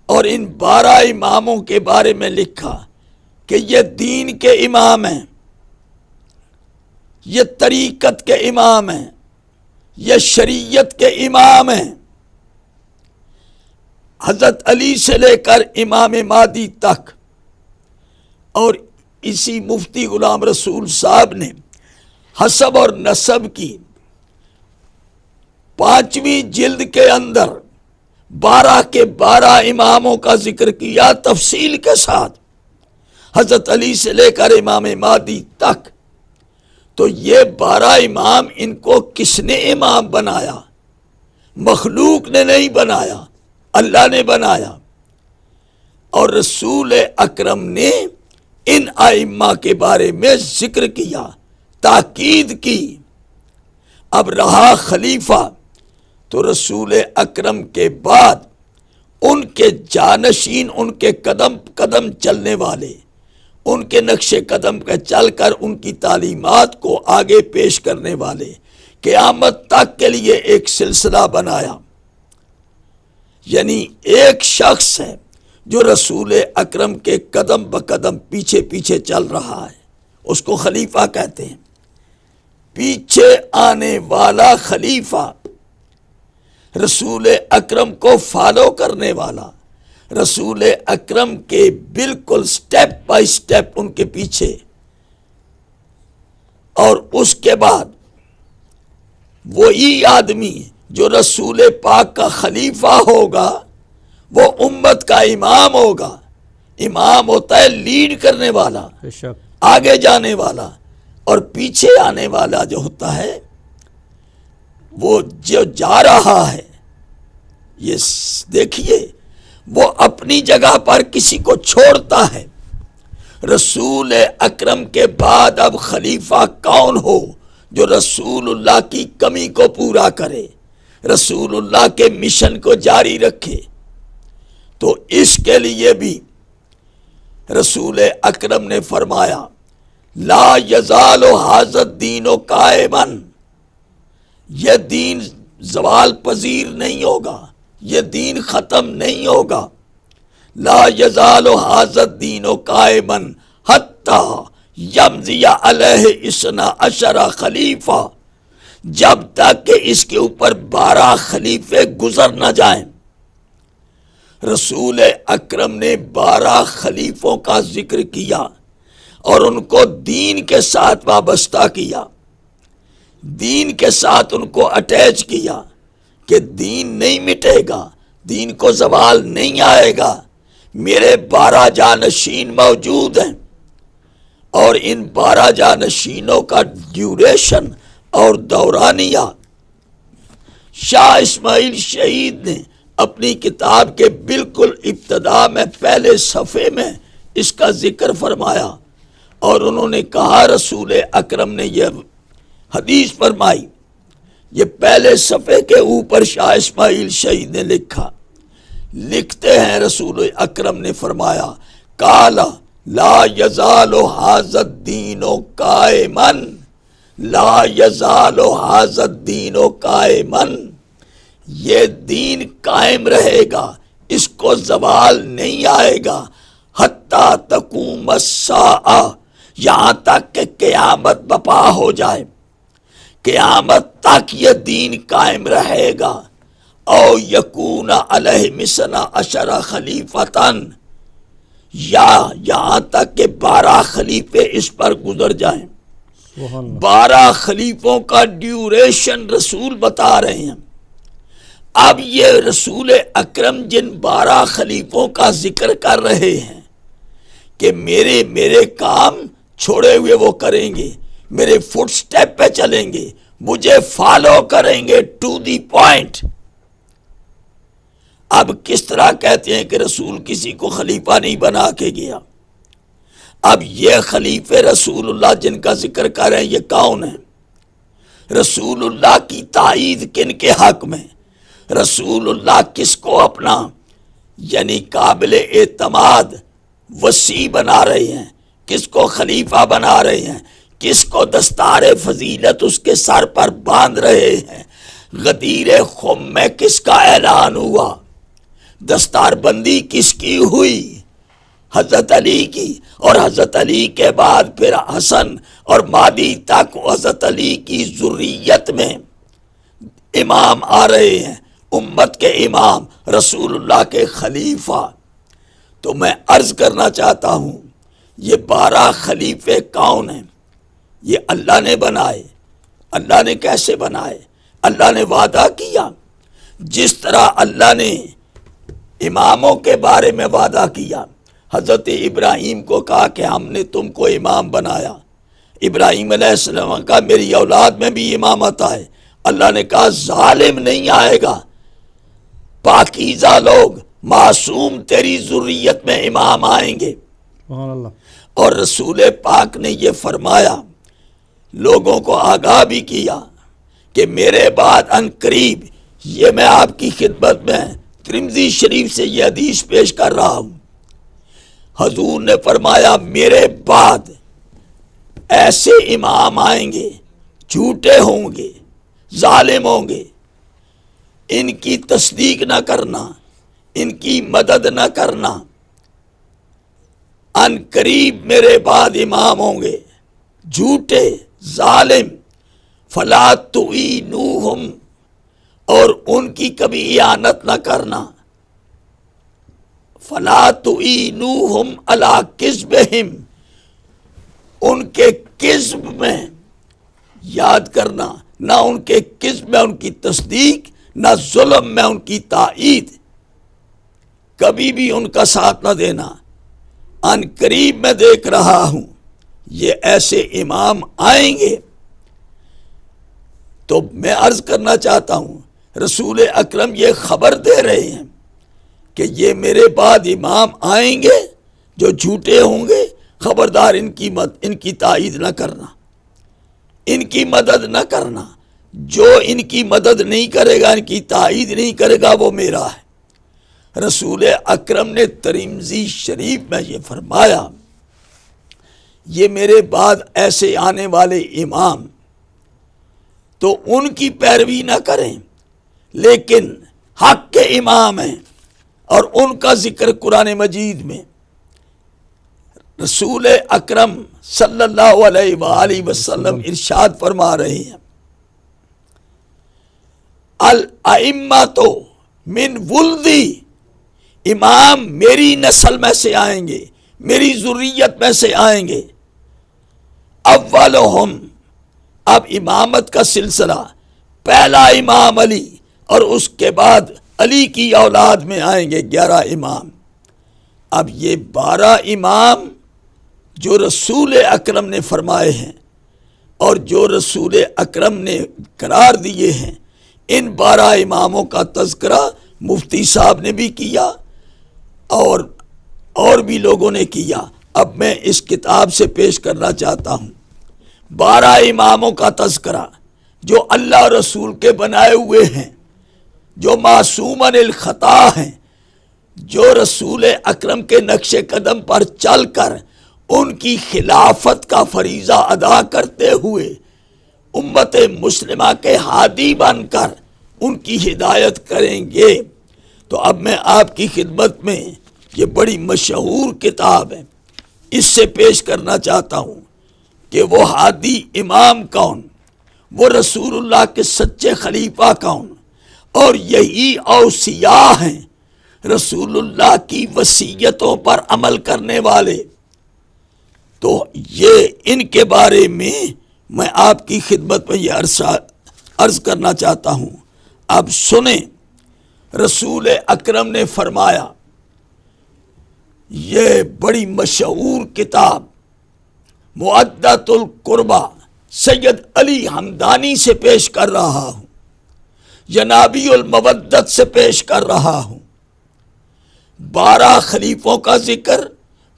اور ان 12 اماموں کے بارے میں لکھا کہ یہ دین کے امام ہیں، یہ طریقت کے امام ہیں، یہ شریعت کے امام ہیں۔ حضرت علی سے لے کر امام مہدی تک۔ اور اسی مفتی غلام رسول صاحب نے حسب اور نسب کی 5ویں جلد کے اندر 12 کے 12 اماموں کا ذکر کیا تفصیل کے ساتھ، حضرت علی سے لے کر امام مہدی تک۔ تو یہ 12 امام، ان کو کس نے امام بنایا؟ مخلوق نے نہیں بنایا، اللہ نے بنایا، اور رسول اکرم نے ان ائمہ کے بارے میں ذکر کیا، تاکید کی۔ اب رہا خلیفہ، تو رسول اکرم کے بعد ان کے جانشین، ان کے قدم قدم چلنے والے، ان کے نقش قدم پہ چل کر ان کی تعلیمات کو آگے پیش کرنے والے، قیامت تک کے لیے ایک سلسلہ بنایا۔ یعنی ایک شخص ہے جو رسول اکرم کے قدم بقدم پیچھے پیچھے چل رہا ہے، اس کو خلیفہ کہتے ہیں۔ پیچھے آنے والا خلیفہ، رسول اکرم کو فالو کرنے والا، رسول اکرم کے بالکل سٹیپ بائی سٹیپ ان کے پیچھے۔ اور اس کے بعد وہی آدمی جو رسول پاک کا خلیفہ ہوگا وہ امت کا امام ہوگا۔ امام ہوتا ہے لیڈ کرنے والا، آگے جانے والا، اور پیچھے آنے والا جو ہوتا ہے وہ جو جا رہا ہے، یہ دیکھیے، وہ اپنی جگہ پر کسی کو چھوڑتا ہے۔ رسول اکرم کے بعد اب خلیفہ کون ہو جو رسول اللہ کی کمی کو پورا کرے، رسول اللہ کے مشن کو جاری رکھے؟ تو اس کے لیے بھی رسول اکرم نے فرمایا لا یزال ھذا الدین قائما، یہ دین زوال پذیر نہیں ہوگا، یہ دین ختم نہیں ہوگا۔ لا یزال ھذا الدین قائما حتی یمضی علیہ اثنا عشر خلیفہ، جب تک کہ اس کے اوپر 12 خلیفے گزر نہ جائیں۔ رسول اکرم نے 12 خلیفوں کا ذکر کیا اور ان کو دین کے ساتھ وابستہ کیا، دین کے ساتھ ان کو اٹیچ کیا کہ دین نہیں مٹے گا، دین کو زوال نہیں آئے گا، میرے 12 جانشین موجود ہیں۔ اور ان 12 جانشینوں کا ڈیوریشن اور دورانیہ شاہ اسماعیل شہید نے اپنی کتاب کے بالکل ابتدا میں پہلے صفحے میں اس کا ذکر فرمایا، اور انہوں نے کہا رسول اکرم نے یہ حدیث فرمائی، یہ پہلے صفحے کے اوپر شاہ اسماعیل شہید نے لکھا، لکھتے ہیں رسول اکرم نے فرمایا قال لا یزال ھذا الدین قائما، لا یزال ھذا الدین قائما، یہ دین قائم رہے گا، اس کو زوال نہیں آئے گا، حتی تقوم الساعہ، یہاں تک کہ قیامت برپا ہو جائے، قیامت تک یہ دین قائم رہے گا۔ او یکون علیہ مثنا عشر خلیفتن، یا یہاں تک کہ 12 خلیفے اس پر گزر جائیں۔ 12 خلیفوں کا ڈیوریشن رسول بتا رہے ہیں۔ اب یہ رسول اکرم جن 12 خلیفوں کا ذکر کر رہے ہیں کہ میرے کام چھوڑے ہوئے وہ کریں گے، میرے فٹ سٹیپ پہ چلیں گے، مجھے فالو کریں گے ٹو دی پوائنٹ۔ اب کس طرح کہتے ہیں کہ رسول کسی کو خلیفہ نہیں بنا کے گیا؟ اب یہ خلیفے رسول اللہ جن کا ذکر کر رہے ہیں یہ کون ہیں؟ رسول اللہ کی تائید کن کے حق میں؟ رسول اللہ کس کو اپنا یعنی قابل اعتماد وسیع بنا رہے ہیں؟ کس کو خلیفہ بنا رہے ہیں؟ کس کو دستار فضیلت اس کے سر پر باندھ رہے ہیں؟ غدیر خم میں کس کا اعلان ہوا؟ دستار بندی کس کی ہوئی؟ حضرت علی کی، اور حضرت علی کے بعد پھر حسن اور مہدی تک حضرت علی کی ذریت میں امام آ رہے ہیں، امت کے امام، رسول اللہ کے خلیفہ۔ تو میں عرض کرنا چاہتا ہوں یہ 12 خلیفے کون ہیں؟ یہ اللہ نے بنائے۔ اللہ نے کیسے بنائے؟ اللہ نے وعدہ کیا، جس طرح اللہ نے اماموں کے بارے میں وعدہ کیا۔ حضرت ابراہیم کو کہا کہ ہم نے تم کو امام بنایا، ابراہیم علیہ السلام کا میری اولاد میں بھی امامت آئے۔ اللہ نے کہا ظالم نہیں آئے گا، پاکیزہ لوگ معصوم تیری ذریت میں امام آئیں گے۔ سبحان اللہ۔ اور رسول پاک نے یہ فرمایا، لوگوں کو آگاہ بھی کیا کہ میرے بعد ان قریب، یہ میں آپ کی خدمت میں ترمذی شریف سے یہ حدیث پیش کر رہا ہوں، حضور نے فرمایا میرے بعد ایسے امام آئیں گے، جھوٹے ہوں گے، ظالم ہوں گے، ان کی تصدیق نہ کرنا، ان کی مدد نہ کرنا۔ ان قریب میرے بعد امام ہوں گے جھوٹے، ظالم، فلا تعینوہم، اور ان کی کبھی اعانت نہ کرنا، فلا تعینوہم علی کذبہم، ان کے کذب میں یاد کرنا، نہ ان کے کذب میں ان کی تصدیق، نہ ظلم میں ان کی تائید، کبھی بھی ان کا ساتھ نہ دینا۔ ان قریب میں دیکھ رہا ہوں یہ ایسے امام آئیں گے۔ تو میں عرض کرنا چاہتا ہوں رسول اکرم یہ خبر دے رہے ہیں کہ یہ میرے بعد امام آئیں گے جو جھوٹے ہوں گے، خبردار ان کی تائید نہ کرنا، ان کی مدد نہ کرنا۔ جو ان کی مدد نہیں کرے گا، ان کی تائید نہیں کرے گا، وہ میرا ہے۔ رسول اکرم نے ترمذی شریف میں یہ فرمایا، یہ میرے بعد ایسے آنے والے امام تو ان کی پیروی نہ کریں، لیکن حق کے امام ہیں، اور ان کا ذکر قرآن مجید میں رسول اکرم صلی اللہ علیہ وآلہ وسلم ارشاد فرما رہے ہیں، الائمۃ من ولدی، امام میری نسل میں سے آئیں گے، میری ذریت میں سے آئیں گے۔ اولہم، اب امامت کا سلسلہ، پہلا امام علی، اور اس کے بعد علی کی اولاد میں آئیں گے 11 امام۔ اب یہ 12 امام جو رسول اکرم نے فرمائے ہیں اور جو رسول اکرم نے قرار دیے ہیں، ان 12 اماموں کا تذکرہ مفتی صاحب نے بھی کیا اور بھی لوگوں نے کیا۔ اب میں اس کتاب سے پیش کرنا چاہتا ہوں 12 اماموں کا تذکرہ جو اللہ رسول کے بنائے ہوئے ہیں، جو معصوم عن الخطا ہیں، جو رسول اکرم کے نقش قدم پر چل کر ان کی خلافت کا فریضہ ادا کرتے ہوئے امت مسلمہ کے ہادی بن کر ان کی ہدایت کریں گے۔ تو اب میں آپ کی خدمت میں یہ بڑی مشہور کتاب ہے، اس سے پیش کرنا چاہتا ہوں کہ وہ ہادی امام کون، وہ رسول اللہ کے سچے خلیفہ کون، اور یہی اوصیاء ہیں رسول اللہ کی وصیتوں پر عمل کرنے والے۔ تو یہ ان کے بارے میں آپ کی خدمت میں یہ عرض کرنا چاہتا ہوں۔ اب سنیں رسول اکرم نے فرمایا، یہ بڑی مشہور کتاب مودۃ القربہ سید علی حمدانی سے پیش کر رہا ہوں، ینابیع المودت سے پیش کر رہا ہوں۔ 12 خلیفوں کا ذکر،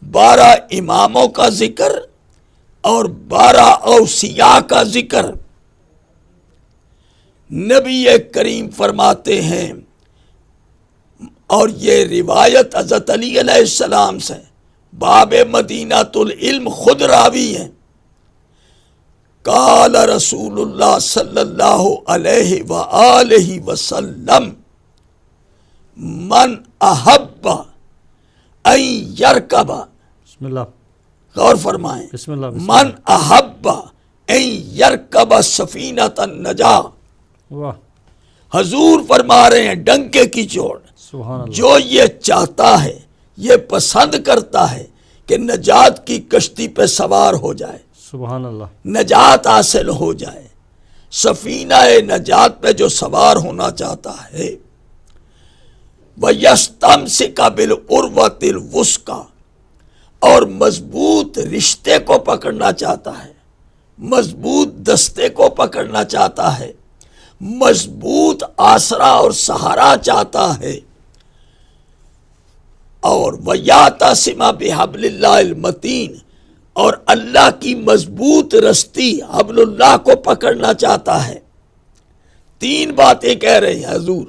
12 اماموں کا ذکر اور 12 اوصیاء کا ذکر۔ نبی کریم فرماتے ہیں، اور یہ روایت حضرت علی علیہ السلام سے، باب مدینۃ العلم خود راوی ہیں، قال رسول اللہ صلی اللہ علیہ وآلہ وسلم من احب ان یرکب، بسم اللہ، غور فرمائیں، بسم اللہ، بسم من احب ان یرکب سفینۃ النجاہ، واہ، حضور فرما رہے ہیں ڈنکے کی چوٹ، سبحان اللہ، جو یہ چاہتا ہے، یہ پسند کرتا ہے کہ نجات کی کشتی پہ سوار ہو جائے، سبحان اللہ، نجات حاصل ہو جائے، سفینہ نجات پہ جو سوار ہونا چاہتا ہے، وَيَسْتَمْسِكَ بِالْعُرْوَةِ الْوُثْقَىٰ، اور مضبوط رشتے کو پکڑنا چاہتا ہے، مضبوط دستے کو پکڑنا چاہتا ہے، مضبوط آسرا اور سہارا چاہتا ہے، اور وَيَعْتَصِمَ بِحَبْلِ اللَّهِ الْمَتِينِ، اور اللہ کی مضبوط رسی حبل اللہ کو پکڑنا چاہتا ہے۔ 3 باتیں کہہ رہے ہیں حضور،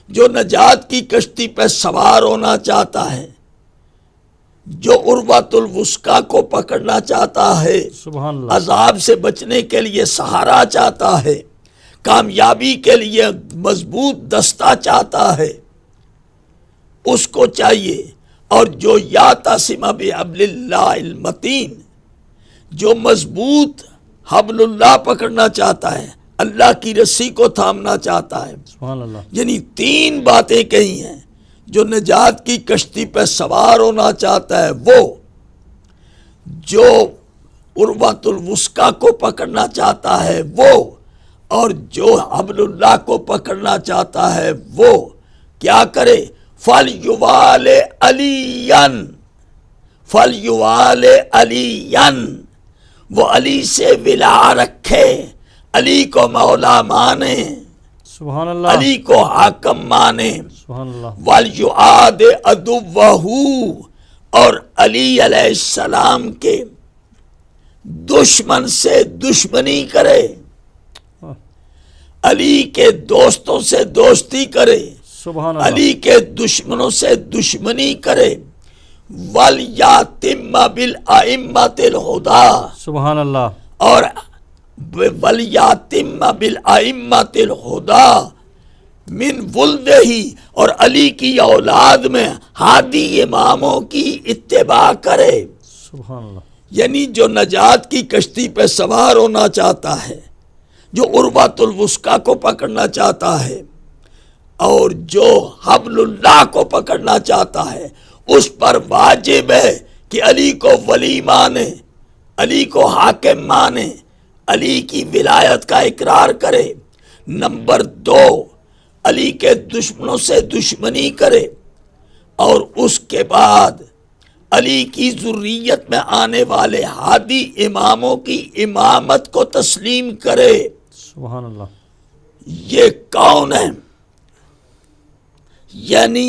جو نجات کی کشتی پہ سوار ہونا چاہتا ہے، جو عروۃ الوثقیٰ کو پکڑنا چاہتا ہے، سبحان اللہ، عذاب سے بچنے کے لیے سہارا چاہتا ہے، کامیابی کے لیے مضبوط دستہ چاہتا ہے، اس کو چاہیے۔ اور جو یعتصم بحبل اللہ المتین، جو مضبوط حبل اللہ پکڑنا چاہتا ہے، اللہ کی رسی کو تھامنا چاہتا ہے، سبحان اللہ، یعنی 3 باتیں کہی ہیں۔ جو نجات کی کشتی پہ سوار ہونا چاہتا ہے وہ، جو عروۃ الوثقیٰ کو پکڑنا چاہتا ہے وہ، اور جو حبل اللہ کو پکڑنا چاہتا ہے وہ کیا کرے؟ فَلْيُوَالِ عَلِيًّا، فَلْيُوَالِ عَلِيًّا، وہ علی سے ولا رکھے، علی کو مولا مانے، سبحان اللہ، علی کو حاکم مانے، سبحان اللہ، وَلْيُعَادِ عَدُوَّهُ، اور علی علیہ السلام کے دشمن سے دشمنی کرے، علی کے دوستوں سے دوستی کرے، سبحان اللہ، علی کے دشمنوں سے دشمنی کرے، وَلْيَأْتَمَّ بِالْأَئِمَّةِ الْهُدَىٰ، سبحان اللہ، اور وَلْيَأْتَمَّ بِالْأَئِمَّةِ الْهُدَىٰ من ولدہ، اور علی کی اولاد میں ہادی اماموں کی اتباع کرے۔ سبحان اللہ، یعنی جو نجات کی کشتی پہ سوار ہونا چاہتا ہے، جو عروۃ الوثقیٰ کو پکڑنا چاہتا ہے، اور جو حبل اللہ کو پکڑنا چاہتا ہے، اس پر واجب ہے کہ علی کو ولی مانے، علی کو حاکم مانے، علی کی ولایت کا اقرار کرے۔ نمبر 2، علی کے دشمنوں سے دشمنی کرے، اور اس کے بعد علی کی ذریت میں آنے والے ہادی اماموں کی امامت کو تسلیم کرے۔ سبحان اللہ، یہ کون ہے؟ یعنی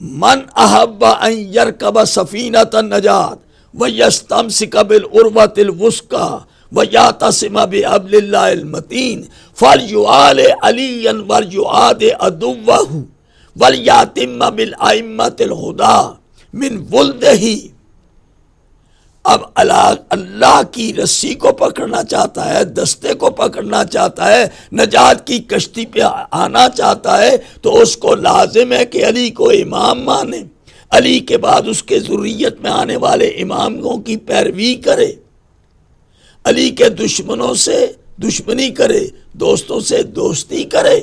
من احب ان یرکب سفینۃ النجات ویستمسک بالعروۃ الوثقیٰ ویعتصم بحبل اللہ المتین فلیوال علیٰ ولیعاد عدوہ ولیأتم بالأئمۃ الہدیٰ من ولدہ۔ اب اللہ کی رسی کو پکڑنا چاہتا ہے، دستے کو پکڑنا چاہتا ہے، نجات کی کشتی پہ آنا چاہتا ہے، تو اس کو لازم ہے کہ علی کو امام مانے، علی کے بعد اس کے ذریت میں آنے والے اماموں کی پیروی کرے، علی کے دشمنوں سے دشمنی کرے، دوستوں سے دوستی کرے۔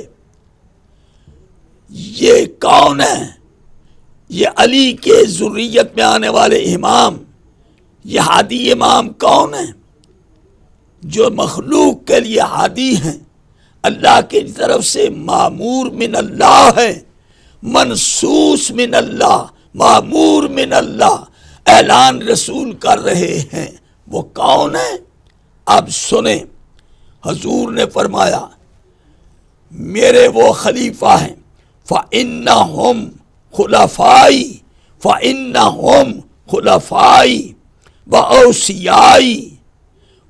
یہ کون ہے؟ یہ علی کے ذریت میں آنے والے امام، یہ ہادی امام کون ہیں؟ جو مخلوق کے لیے ہادی ہیں، اللہ کی طرف سے مامور من اللہ ہے، منصوص من اللہ، مامور من اللہ، اعلان رسول کر رہے ہیں۔ وہ کون ہے؟ اب سنیں، حضور نے فرمایا میرے وہ خلیفہ ہیں، فَإِنَّهُمْ خُلَفَائِي فَإِنَّهُمْ خُلَفَائِي وَأَوْصِيَائِي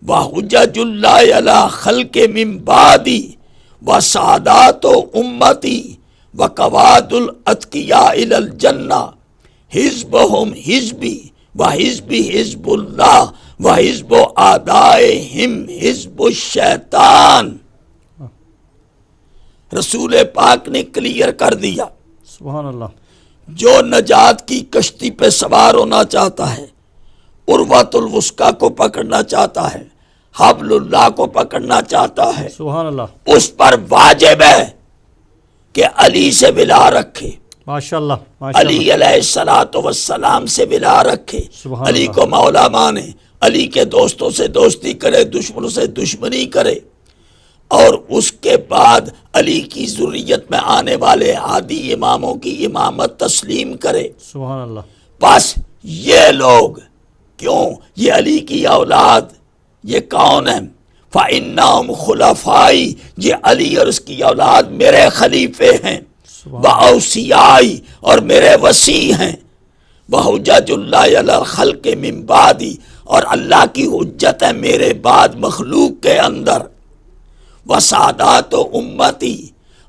وَحُجَّجُ اللَّهِ عَلَىٰ خَلْقِ مِن بَعْدِي وَسَعَادَاتُ أُمَّتِي وَقَوَادُ الْأَتْقِيَاءِ إِلَى الْجَنَّةِ حِزْبُهُمْ حِزْبِي وَحِزْبِي حِزْبُ اللَّهِ وَحِزْبُ أَعْدَائِهِمْ حِزْبُ الشَّيْطَانِ۔ رسول پاک نے کلیئر کر دیا، سبحان اللہ۔ جو نجات کی کشتی پہ سوار ہونا چاہتا ہے، عروۃ الوثقیٰ کو پکڑنا چاہتا ہے، حبل اللہ کو پکڑنا چاہتا ہے، سبحان اللہ، اس پر واجب ہے کہ علی سے ولا رکھے، ماشاء اللہ، ماشاء اللہ، علی علیہ السلام سے ولا رکھے، سبحان علی اللہ، کو مولا مانے، علی کے دوستوں سے دوستی کرے، دشمنوں سے دشمنی کرے، اور اس کے بعد علی کی ذریت میں آنے والے ہادی اماموں کی امامت تسلیم کرے۔ سبحان اللہ، بس یہ لوگ، کیوں؟ یہ علی کی اولاد، یہ کون ہیں؟ فَإِنَّهُمْ خُلَفَائِي، یہ علی اور اس کی اولاد میرے خلیفے ہیں، وَأَوْصِيَائِي، اور میرے وصی ہیں، وَحُجَّجُ اللَّهِ عَلَى الْخَلْقِ مِن بَعْدِي، اور اللہ کی حجت ہے میرے بعد مخلوق کے اندر، وَسَعَادَاتُ أُمَّتِي،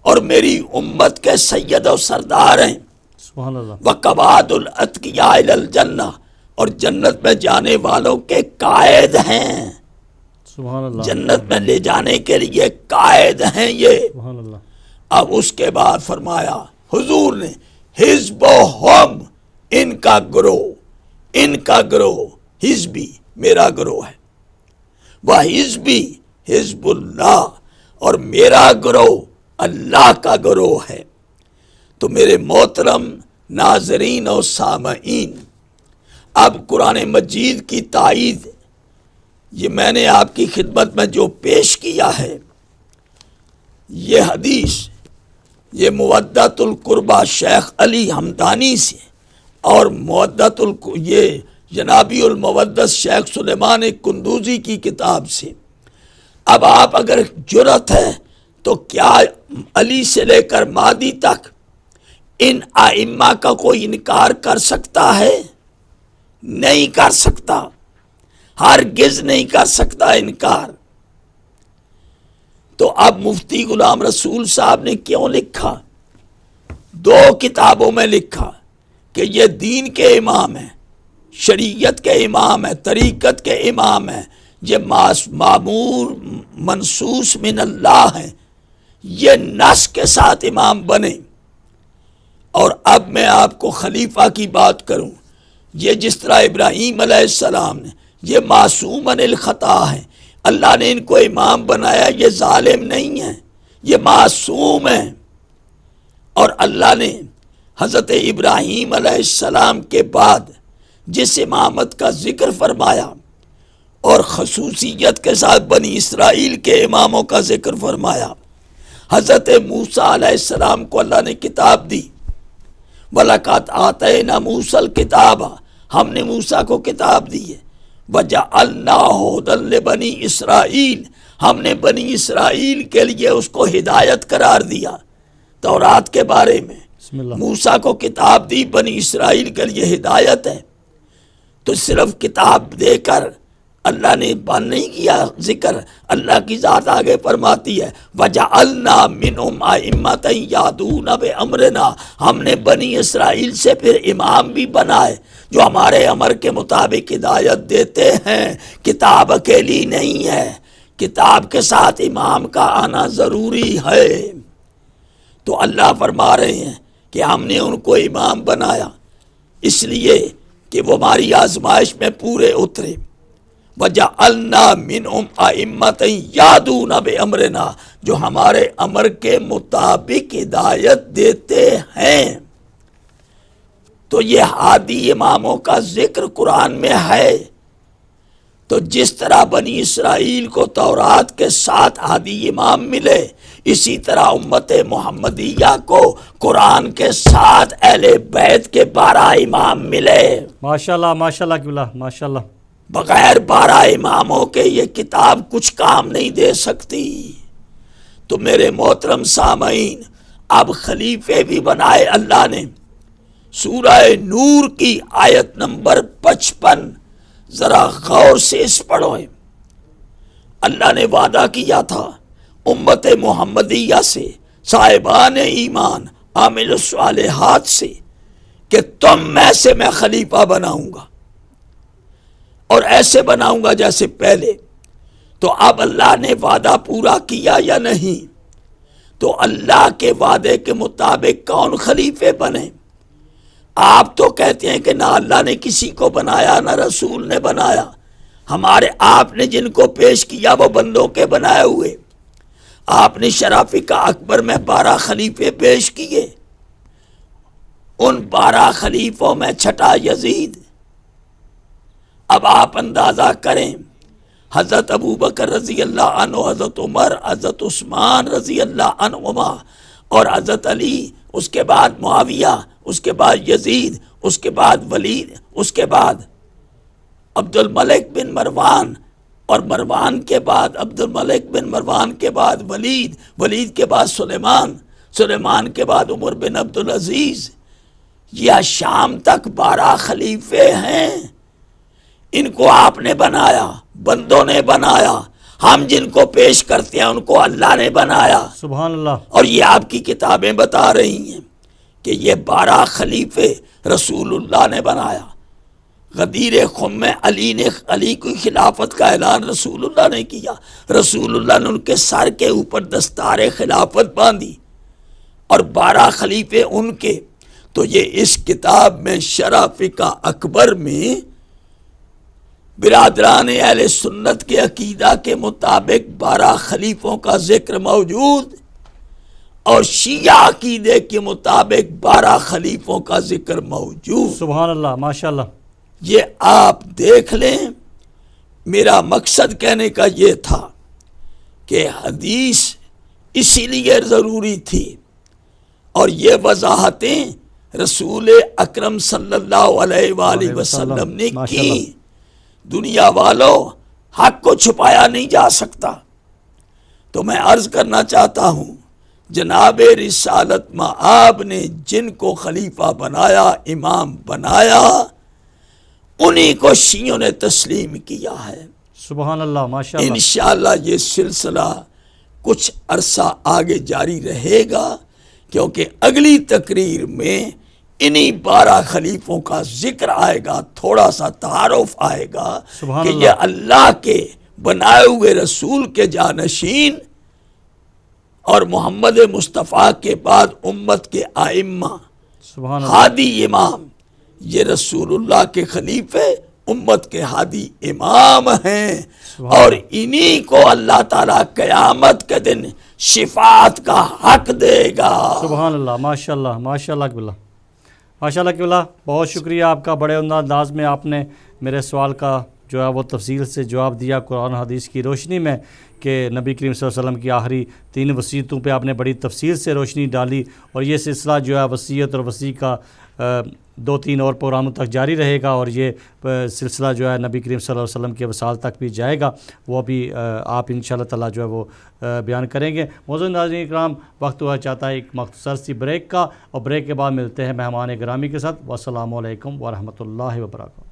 اور میری امت کے سید و سردار ہیں، سبحان اللہ، وَقَوَادُ الْأَتْقِيَاءِ إِلَى الْجَنَّةِ، اور جنت میں جانے والوں کے قائد ہیں، سبحان اللہ، جنت میں لے جانے کے لیے قائد ہیں یہ۔ سبحان اللہ، اب اس کے بعد فرمایا حضور نے حزبہم، ان کا گروہ، ان کا گروہ، حزبی میرا گروہ ہے، وہ حزبی حزب اللہ، اور میرا گروہ اللہ کا گروہ ہے۔ تو میرے محترم ناظرین اور سامعین، اب قرآن مجید کی تائید یہ میں نے آپ کی خدمت میں جو پیش کیا ہے، یہ حدیث، یہ مودت القربہ شیخ علی حمدانی سے، اور یہ جنابی المودت شیخ سلیمان قندوزی کی کتاب سے۔ اب آپ اگر جرأت ہے تو کیا علی سے لے کر مہدی تک ان ائمہ کا کوئی انکار کر سکتا ہے؟ نہیں کر سکتا، ہرگز نہیں کر سکتا انکار۔ تو اب مفتی غلام رسول صاحب نے کیوں لکھا؟ دو کتابوں میں لکھا کہ یہ دین کے امام ہیں، شریعت کے امام ہیں، طریقت کے امام ہیں، یہ معمور منصوص من اللہ ہیں، یہ نص کے ساتھ امام بنے۔ اور اب میں آپ کو خلیفہ کی بات کروں، یہ جس طرح ابراہیم علیہ السلام نے، یہ معصوم عن الخطا ہے، اللہ نے ان کو امام بنایا، یہ ظالم نہیں ہیں، یہ معصوم ہیں، اور اللہ نے حضرت ابراہیم علیہ السلام کے بعد جس امامت کا ذکر فرمایا اور خصوصیت کے ساتھ بنی اسرائیل کے اماموں کا ذکر فرمایا، حضرت موسیٰ علیہ السلام کو اللہ نے کتاب دی، وَلَقَدْ آتَيْنَا مُوسَى الْكِتَابَ، ہم نے موسیٰ کو کتاب دی ہے، وَجَعَلْنَاهُ هُدًى لِبَنِي اسرائیل، ہم نے بنی اسرائیل کے لیے اس کو ہدایت قرار دیا۔ تورات کے بارے میں موسیٰ کو کتاب دی، بنی اسرائیل کے لیے ہدایت ہے۔ تو صرف کتاب دے کر اللہ نے بند نہیں کیا ذکر، اللہ کی ذات آگے فرماتی ہے وَجَعَلْنَا مِنْهُمْ أَئِمَّةً يَهْدُونَ بِأَمْرِنَا، ہم نے بنی اسرائیل سے پھر امام بھی بنائے جو ہمارے امر کے مطابق ہدایت دیتے ہیں۔ کتاب اکیلی نہیں ہے، کتاب کے ساتھ امام کا آنا ضروری ہے۔ تو اللہ فرما رہے ہیں کہ ہم نے ان کو امام بنایا اس لیے کہ وہ ہماری آزمائش میں پورے اترے۔ وَجَعَلْنَا مِنْهُمْ أَئِمَّةً يَهْدُونَ بِأَمْرِنَا، جو ہمارے امر کے مطابق ہدایت دیتے ہیں۔ تو یہ ہادی اماموں کا ذکر قرآن میں ہے۔ تو جس طرح بنی اسرائیل کو تورات کے 7 ہادی امام ملے، اسی طرح امت محمدیہ کو قرآن کے 7 اہل بیت کے 12 امام ملے۔ ماشاءاللہ ماشاءاللہ قبلہ ماشاءاللہ۔ بغیر 12 اماموں کے یہ کتاب کچھ کام نہیں دے سکتی۔ تو میرے محترم سامعین، اب خلیفے بھی بنائے اللہ نے۔ سورہ نور کی آیت نمبر 55 ذرا غور سے اس پڑھو۔ اللہ نے وعدہ کیا تھا امت محمدیہ سے، صاحبان ایمان، عامل الصالحات سے، کہ تم میں سے میں خلیفہ بناؤں گا، اور ایسے بناؤں گا جیسے پہلے۔ تو اب اللہ نے وعدہ پورا کیا یا نہیں؟ تو اللہ کے وعدے کے مطابق کون خلیفے بنے؟ آپ تو کہتے ہیں کہ نہ اللہ نے کسی کو بنایا نہ رسول نے بنایا، ہمارے آپ نے جن کو پیش کیا وہ بندوں کے بنائے ہوئے۔ آپ نے شرح فقہ اکبر میں 12 خلیفے پیش کیے، ان 12 خلیفوں میں چھٹا یزید۔ اب آپ اندازہ کریں، حضرت ابو بکر رضی اللہ عنہ، حضرت عمر، حضرت عثمان رضی اللہ عنہما، اور حضرت علی، اس کے بعد معاویہ، اس کے بعد یزید، اس کے بعد ولید، اس کے بعد عبد الملک بن مروان، اور مروان کے بعد عبد الملک بن مروان کے بعد ولید، ولید کے بعد سلیمان، سلیمان کے بعد عمر بن عبد العزیز۔ یہ شام تک 12 خلیفے ہیں۔ ان کو آپ نے بنایا، بندوں نے بنایا، ہم جن کو پیش کرتے ہیں ان کو اللہ نے بنایا۔ سبحان اللہ۔ اور یہ آپ کی کتابیں بتا رہی ہیں کہ یہ 12 خلیفے رسول اللہ نے بنایا۔ غدیر خم میں علی کی خلافت کا اعلان رسول اللہ نے کیا، رسول اللہ نے ان کے سر کے اوپر دستار خلافت باندھی، اور 12 خلیفے ان کے۔ تو یہ اس کتاب میں شرح فقہ اکبر میں برادران اہل سنت کے عقیدہ کے مطابق 12 خلیفوں کا ذکر موجود، اور شیعہ عقیدے کے مطابق 12 خلیفوں کا ذکر موجود۔ سبحان اللہ ماشاءاللہ۔ یہ آپ دیکھ لیں۔ میرا مقصد کہنے کا یہ تھا کہ حدیث اسی لیے ضروری تھی، اور یہ وضاحتیں رسول اکرم صلی اللہ علیہ وآلہ وسلم نے کی۔ دنیا والوں، حق کو چھپایا نہیں جا سکتا۔ تو میں عرض کرنا چاہتا ہوں، جناب رسالت مآب نے جن کو خلیفہ بنایا، امام بنایا، انہی کو شیعوں نے تسلیم کیا ہے۔ سبحان اللہ ماشاءاللہ۔ انشاءاللہ یہ سلسلہ کچھ عرصہ آگے جاری رہے گا، کیونکہ اگلی تقریر میں انہی 12 خلیفوں کا ذکر آئے گا، تھوڑا سا تعارف آئے گا کہ یہ اللہ کے بنائے ہوئے رسول کے جانشین، اور محمد مصطفیٰ کے بعد امت کے ائمہ، ہادی امام، یہ رسول اللہ کے خلیفے، امت کے ہادی امام ہیں، اور انہی کو اللہ تعالیٰ قیامت کے دن شفاعت کا حق دے گا۔ سبحان اللہ ماشاءاللہ ماشاءاللہ قبلہ ماشاءاللہ قبلہ۔ بہت شکریہ آپ کا، بڑے عمدہ انداز میں آپ نے میرے سوال کا جو ہے وہ تفصیل سے جواب دیا قرآن حدیث کی روشنی میں، کہ نبی کریم صلی اللہ علیہ وسلم کی آخری 3 وصیتوں پہ آپ نے بڑی تفصیل سے روشنی ڈالی، اور یہ سلسلہ جو ہے وصیت اور وصی کا 2-3 اور پروگراموں تک جاری رہے گا، اور یہ سلسلہ جو ہے نبی کریم صلی اللہ علیہ وسلم کے وصال تک بھی جائے گا، وہ بھی آپ انشاءاللہ تعالیٰ جو ہے وہ بیان کریں گے۔ معزز ناظرین اکرام، وقت ہوا چاہتا ہے ایک مختصر سی بریک کا، اور بریک کے بعد ملتے ہیں مہمان گرامی کے ساتھ۔ والسلام علیکم ورحمۃ اللہ وبرکاتہ۔